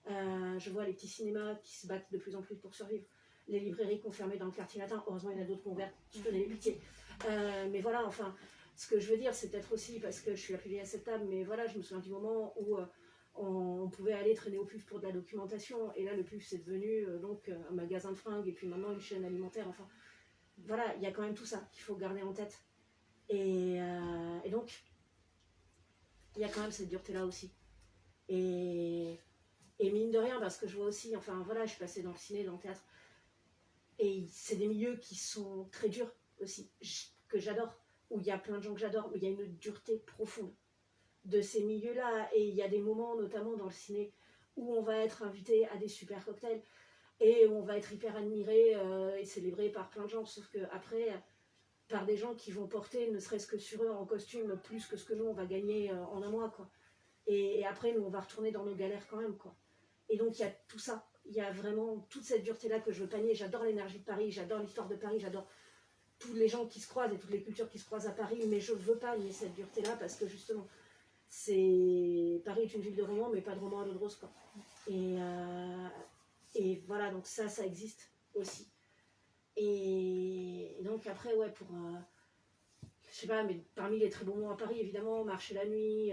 Je vois les petits cinémas qui se battent de plus en plus pour survivre. Les librairies qui ont fermé dans le quartier latin. Heureusement, il y en a d'autres qui ont ouvert. Je connais les pitiés. Mais voilà, enfin, ce que je veux dire, c'est peut-être aussi parce que je suis la plus vieille à cette table, mais voilà, je me souviens du moment où on pouvait aller traîner au PUF pour de la documentation. Et là, le PUF, c'est devenu donc un magasin de fringues et puis maintenant une chaîne alimentaire. Enfin, voilà, il y a quand même tout ça qu'il faut garder en tête. Et donc, il y a quand même cette dureté-là aussi. Et mine de rien, parce que je vois aussi, enfin voilà, je suis passée dans le ciné, dans le théâtre, Et c'est des milieux qui sont très durs aussi, que j'adore, où il y a plein de gens que j'adore, mais il y a une dureté profonde de ces milieux-là. Et il y a des moments, notamment dans le ciné, où on va être invité à des super cocktails et on va être hyper admiré et célébré par plein de gens. Sauf qu'après, par des gens qui vont porter, ne serait-ce que sur eux en costume, plus que ce que nous, on va gagner en un mois, quoi. Et après, nous, on va retourner dans nos galères quand même, quoi. Et donc, il y a tout ça. Il y a vraiment toute cette dureté-là que je veux panier. J'adore l'énergie de Paris, j'adore l'histoire de Paris, j'adore tous les gens qui se croisent et toutes les cultures qui se croisent à Paris, mais je veux pas nier cette dureté-là parce que justement, Paris est une ville de romans, mais pas de romans à l'eau de rose, quoi. Et voilà, donc ça existe aussi. Et donc après, ouais, je sais pas, mais parmi les très bons moments à Paris, évidemment, marcher la nuit,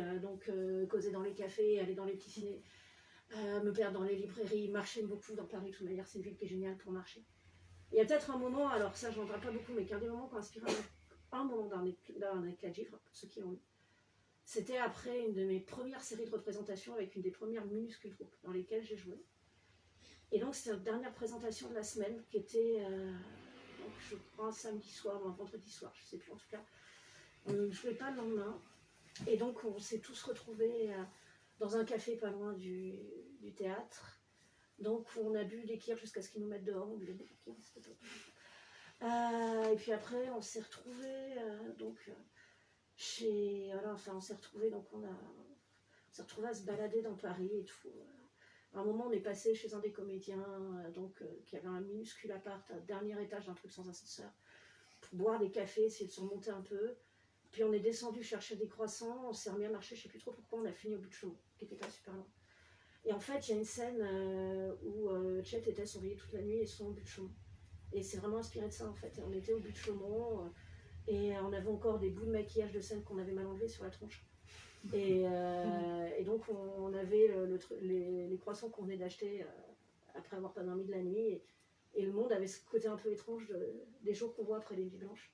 causer dans les cafés, aller dans les petits ciné, me perdre dans les librairies, marcher beaucoup dans Paris, de toute manière, c'est une ville qui est géniale pour marcher. Il y a peut-être un moment, alors ça, je n'en parle pas beaucoup, mais qu'un des moments qui a inspiré un moment d'un éclat de givre, pour ceux qui l'ont lu. C'était après une de mes premières séries de représentations avec une des premières minuscules groupes dans lesquelles j'ai joué. Et donc, c'était la dernière présentation de la semaine qui était, donc, je crois, un samedi soir ou un vendredi soir, je ne sais plus en tout cas. On ne jouait pas le lendemain. Et donc, on s'est tous retrouvés dans un café pas loin du théâtre. Donc, on a bu des kirs jusqu'à ce qu'ils nous mettent dehors. On buvait des kirs, c'était top. Et puis après, on s'est retrouvés on s'est retrouvés, donc on s'est retrouvés à se balader dans Paris et tout. À un moment, on est passé chez un des comédiens, qui avait un minuscule appart, un dernier étage d'un truc sans ascenseur, pour boire des cafés, essayer de se remonter un peu. Puis on est descendu chercher des croissants, on s'est remis à marcher, je sais plus trop pourquoi, on a fini au but de Chaumont, qui était pas super loin. Et en fait, il y a une scène où Chet était surveillé toute la nuit et son au but de Chaumont. Et c'est vraiment inspiré de ça en fait. Et on était au but de Chaumont et on avait encore des bouts de maquillage de scène qu'on avait mal enlevés sur la tronche. Et donc on avait les croissants qu'on venait d'acheter après avoir pas dormi de la nuit. Et le monde avait ce côté un peu étrange des jours qu'on voit après les nuits blanches.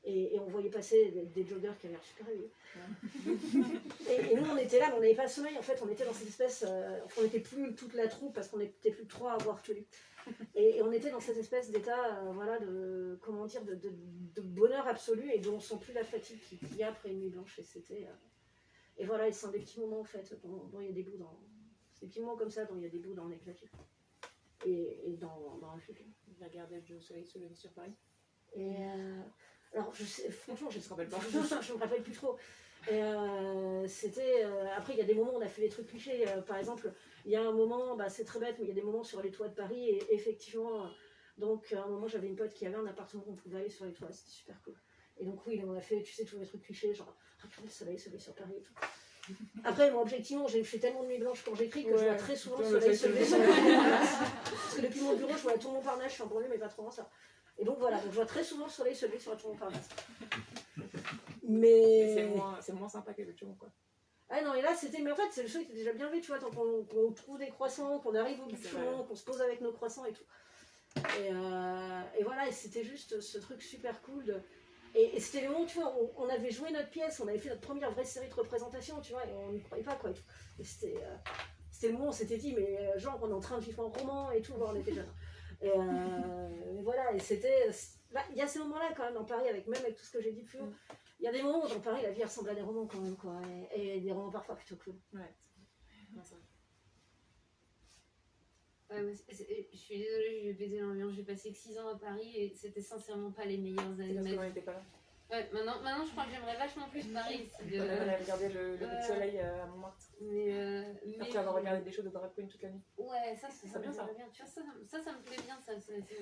Et on voyait passer des joggers qui avaient l'air super réveillés. et nous on était là, mais on n'avait pas sommeil en fait, on était dans cette espèce, on n'était plus toute la troupe parce qu'on n'était plus que 3 à avoir tenu. Et on était dans cette espèce d'état de bonheur absolu et dont on ne sent plus la fatigue qu'il y a après une nuit blanche. Et voilà, et c'est des petits moments en fait, dont il y a des bouts dans. C'est des petits moments comme ça dont il y a des bouts dans l'éclat et dans un film. J'ai regardé le soleil se lever sur Paris. Et alors, franchement, je me rappelle pas. Je me rappelle plus trop. Et après, il y a des moments où on a fait des trucs clichés. Par exemple, il y a un moment, c'est très bête, mais il y a des moments sur les toits de Paris. Et effectivement, donc à un moment, j'avais une pote qui avait un appartement où on pouvait aller sur les toits. C'était super cool. Et donc, oui, on a fait, tu sais, tous les trucs clichés, genre, regarde le soleil se lever sur Paris et tout. Après, moi, objectivement, j'ai fait tellement de nuits blanches quand j'écris que je vois très souvent le soleil se lever sur le Montparnasse. Parce que depuis mon bureau, je vois tout Montparnasse, je suis en banlieue, mais pas trop loin ça. Et donc voilà, donc je vois très souvent le soleil se lever sur la tour Montparnasse. Mais c'est moins sympa que le Chaumont, quoi. Ah non, et là c'était. Mais en fait, c'est le show qui était déjà bien vu, tu vois, tant qu'on trouve des croissants, qu'on arrive au bout du Chaumont, qu'on se pose avec nos croissants et tout. Et voilà, et c'était juste ce truc super cool. Et c'était le moment, tu vois, on avait joué notre pièce, on avait fait notre première vraie série de représentations, tu vois, et on n'y croyait pas, quoi. Et tout. Et c'était le moment où on s'était dit, mais genre, on est en train de vivre un roman et tout, on était jeunes. Et voilà, et c'était. Il y a ces moments-là quand même dans Paris, même avec tout ce que j'ai dit plus haut. Il y a des moments où dans Paris, la vie ressemble à des romans quand même, quoi. Et des romans parfois plutôt cool. Ouais. Je suis désolée, je vais baiser l'ambiance. J'ai passé que 6 ans à Paris et c'était sincèrement pas les meilleures années de ma vie. On n'était pas là. Ouais, maintenant je crois que j'aimerais vachement plus Paris. On a regardé le lever de soleil à Montmartre. Après avoir regardé des shows de drag queen toute la nuit. Ouais, ça bien ça. Bien. Tu vois, ça me plaît bien, ça c'est vrai.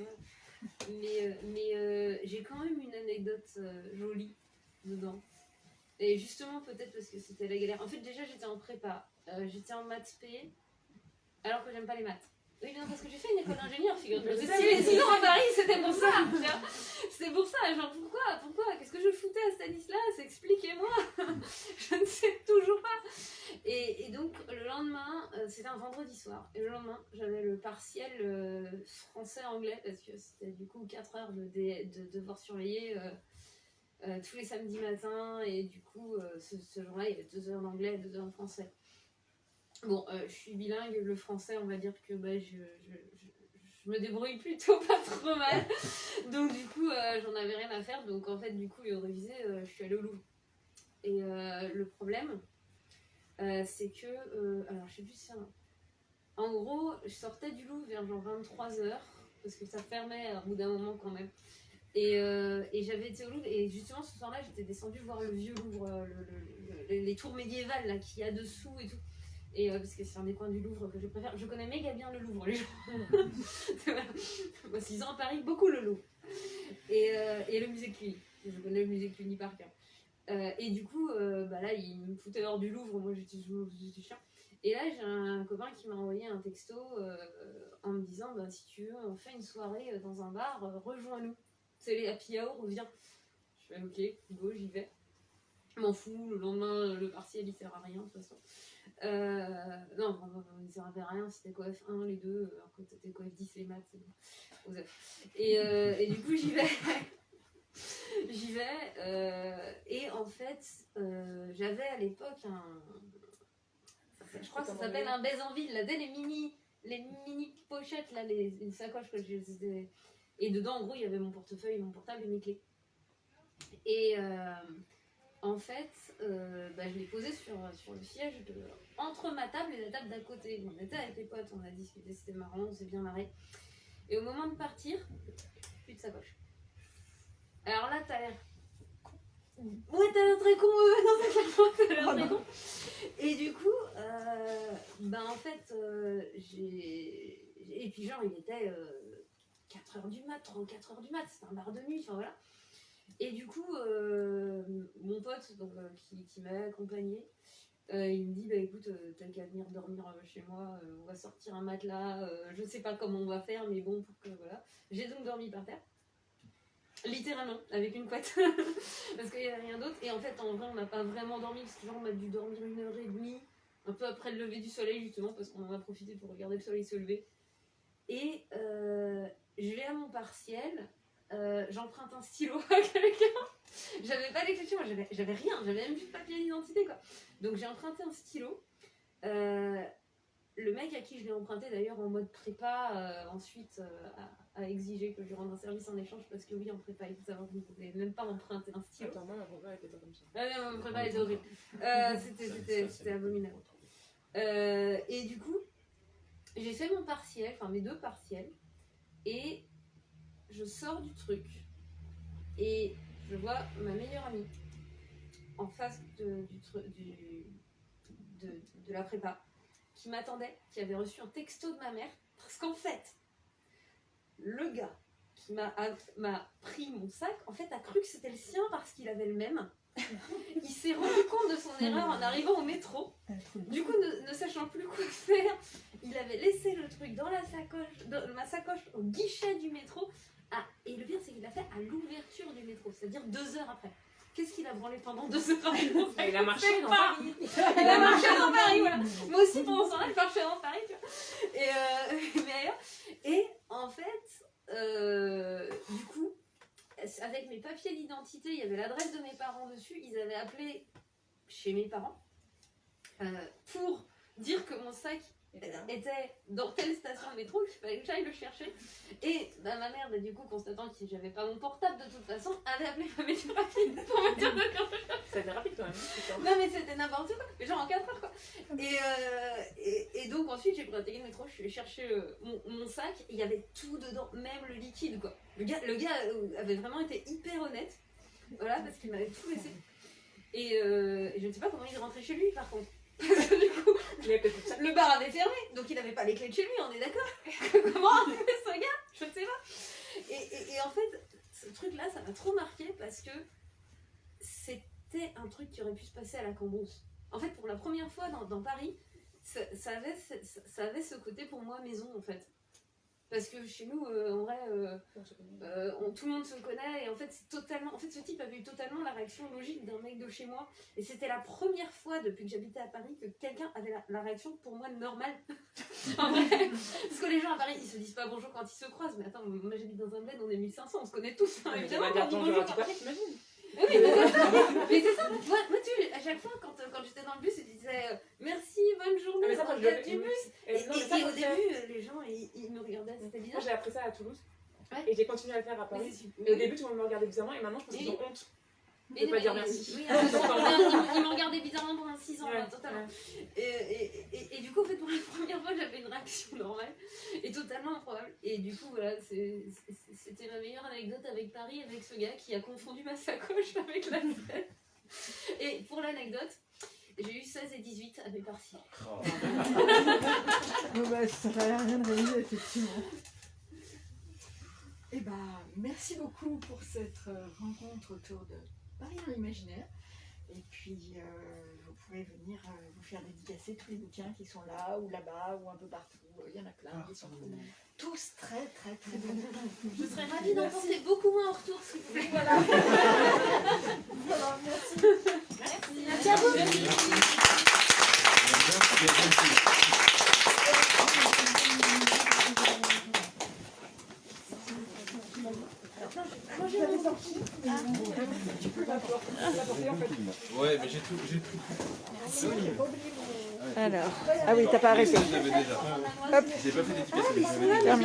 Mais j'ai quand même une anecdote jolie dedans. Et justement, peut-être parce que c'était la galère. En fait, déjà, j'étais en prépa. J'étais en maths P, alors que j'aime pas les maths. Oui, non, parce que j'ai fait une école d'ingénieur, figure-toi. J'ai 6 ans à Paris, c'était pour ça. C'était pour ça, genre pourquoi qu'est-ce que je foutais à Stanislas? Expliquez-moi. Je ne sais toujours pas. Et donc, le lendemain, c'était un vendredi soir. Et le lendemain, j'avais le partiel français-anglais, parce que c'était du coup 4 heures de devoir surveiller tous les samedis matins. Et du coup, ce jour-là, il y avait 2 heures d'anglais et 2 heures de français. Bon, je suis bilingue, le français, on va dire que je me débrouille plutôt pas trop mal. Donc du coup, j'en avais rien à faire. Donc en fait, du coup, révisé, je suis allée au Louvre. Et le problème, c'est que, alors je sais plus si c'est en gros, je sortais du Louvre vers genre 23h, parce que ça fermait au bout d'un moment quand même. Et j'avais été au Louvre, et justement ce soir-là, j'étais descendue voir le vieux Louvre, les tours médiévales là qu'il y a dessous et tout. Et parce que c'est un des coins du Louvre que je préfère. Je connais méga bien le Louvre, les gens. Moi, 6 ans à Paris, beaucoup le Louvre. Et le musée de Cluny. Je connais le musée de Cluny par cœur. Et du coup, là, il me foutait hors du Louvre. Moi, j'étais chiant. Et là, j'ai un copain qui m'a envoyé un texto en me disant si tu veux, on fait une soirée dans un bar, rejoins-nous. C'est les happy hour, viens. Je fais ok, go, j'y vais. Je m'en fous, le lendemain, le partiel il sert à rien de toute façon. Non, il servait à rien, c'était coef 1, les deux, alors que t'étais coef 10, les maths, c'est bon. Et du coup, j'y vais. Et en fait, j'avais à l'époque je crois que ça s'appelle un baise en ville, là, les mini pochettes, là, une sacoche que j'ai. Et dedans, en gros, il y avait mon portefeuille, mon portable et mes clés. Et en fait, je l'ai posé sur le siège entre ma table et la table d'à côté. On était avec les potes, on a discuté, c'était marrant, on s'est bien marré. Et au moment de partir, plus de sacoche. Alors là, t'as l'air. Ouais, t'as l'air très con, non, c'est clairement, t'as l'air très con. Et du coup, en fait, et puis genre, il était 4h du mat, 34h du mat, c'était un bar de nuit, enfin voilà. Et du coup, mon pote donc, qui m'avait accompagné, il me dit écoute, t'as qu'à venir dormir chez moi, on va sortir un matelas, je sais pas comment on va faire, mais bon, pour que voilà. J'ai donc dormi par terre. Littéralement, avec une couette, parce qu'il n'y avait rien d'autre. Et en fait, en vrai, on n'a pas vraiment dormi, parce que genre, on a dû dormir 1h30, un peu après le lever du soleil, justement, parce qu'on en a profité pour regarder le soleil se lever. Et je vais à mon partiel, j'emprunte un stylo à quelqu'un. J'avais pas les clés de chez moi, j'avais rien, j'avais même plus de papier d'identité, quoi. Donc j'ai emprunté un stylo. Le mec à qui je l'ai emprunté, d'ailleurs, en mode prépa, ensuite a exigé que je lui rende un service en échange parce que oui, en prépa, il faut savoir que vous ne pouvez même pas emprunter un stylo. Attends, moi, ma prépa était pas comme ça. Ah, ma prépa était horrible. C'était abominable. Et du coup, j'ai fait mon partiel, enfin mes 2 partiels, et je sors du truc. Et je vois ma meilleure amie en face de la prépa qui m'attendait, qui avait reçu un texto de ma mère, parce qu'en fait, le gars qui m'a pris mon sac, en fait, a cru que c'était le sien parce qu'il avait le même. Il s'est rendu compte de son erreur en arrivant au métro. Du coup, ne sachant plus quoi faire, il avait laissé le truc dans ma sacoche au guichet du métro. Et le pire, c'est qu'il l'a fait à l'ouverture du métro, c'est-à-dire 2 heures après. Qu'est-ce qu'il a branlé pendant 2 heures? Il a marché dans Paris. Il a marché dans Paris, voilà. Moi aussi, pendant ce temps-là, je marchais dans Paris, tu vois. Mais ailleurs. Et en fait, du coup, avec mes papiers d'identité, il y avait l'adresse de mes parents dessus. Ils avaient appelé chez mes parents pour dire que mon sac était dans telle station de métro, qu'il fallait que j'aille le chercher. Et ma mère, du coup, constatant que j'avais pas mon portable de toute façon, avait appelé ma météo rapide pour me dire de quand Ça a été rapide quand même. Non, mais c'était n'importe quoi, genre en 4 heures quoi. Et donc ensuite, j'ai pris un ticket de métro, je suis allée chercher mon sac, et il y avait tout dedans, même le liquide quoi. Le gars avait vraiment été hyper honnête, voilà, parce qu'il m'avait tout laissé. Et je ne sais pas comment il est rentré chez lui par contre. Parce que du coup, le bar avait fermé, donc il n'avait pas les clés de chez lui, on est d'accord? Comment a fait ce gars? Je ne sais pas. Et en fait, ce truc-là, ça m'a trop marqué parce que c'était un truc qui aurait pu se passer à la Cambrousse. En fait, pour la première fois dans Paris, ça avait ce côté pour moi maison en fait. Parce que chez nous, en vrai, tout le monde se connaît et en fait, ce type avait eu totalement la réaction logique d'un mec de chez moi. Et c'était la première fois depuis que j'habitais à Paris que quelqu'un avait la réaction pour moi normale. En vrai, parce que les gens à Paris, ils se disent pas bonjour quand ils se croisent. Mais attends, moi j'habite dans un bled, on est 1500, on se connaît tous. Hein, évidemment, on dit bonjour. Oui, mais c'est ça. Moi, à chaque fois, quand j'étais dans le bus, je disais merci, bonne journée. Ah, mais ça, moi, il y a du muscle. Et, Et, non, mais et ça, au moi, début, les gens, ils me regardaient, c'était moi, bizarre. j'ai appris ça à Toulouse. Ouais. Et j'ai continué à le faire à Mais Paris. c'est Et super. au début, tout le monde me regardait bizarrement. Et maintenant, je pense qu'ils ont honte. Mais pas dire merci. Oui, ils m'ont regardé bizarrement pendant 6 ans, Ouais, là, totalement. Et du coup, en fait, pour la première fois, j'avais une réaction normale et totalement improbable. Et du coup, voilà, c'était ma meilleure anecdote avec Paris, avec ce gars qui a confondu ma sacoche avec la mienne. Et pour l'anecdote, j'ai eu 16 et 18 à mes partiels. Oh. Bon, bah, ça n'a rien de réalisé, effectivement. Eh bah, merci beaucoup pour cette rencontre autour de Paris dans l'imaginaire. Et puis, vous pourrez venir vous faire dédicacer tous les bouquins qui sont là, ou là-bas, ou un peu partout. Il y en a plein qui sont tous très, très, très bons. Je serais ravie d'en porter beaucoup moins en retour, s'il vous plaît. Voilà. Voilà, merci. Merci à vous. Ouais, mais j'ai tout. Alors, ah oui, t'as pas arrêté. Je l'avais déjà. Hop. J'ai pas fait d'éducation.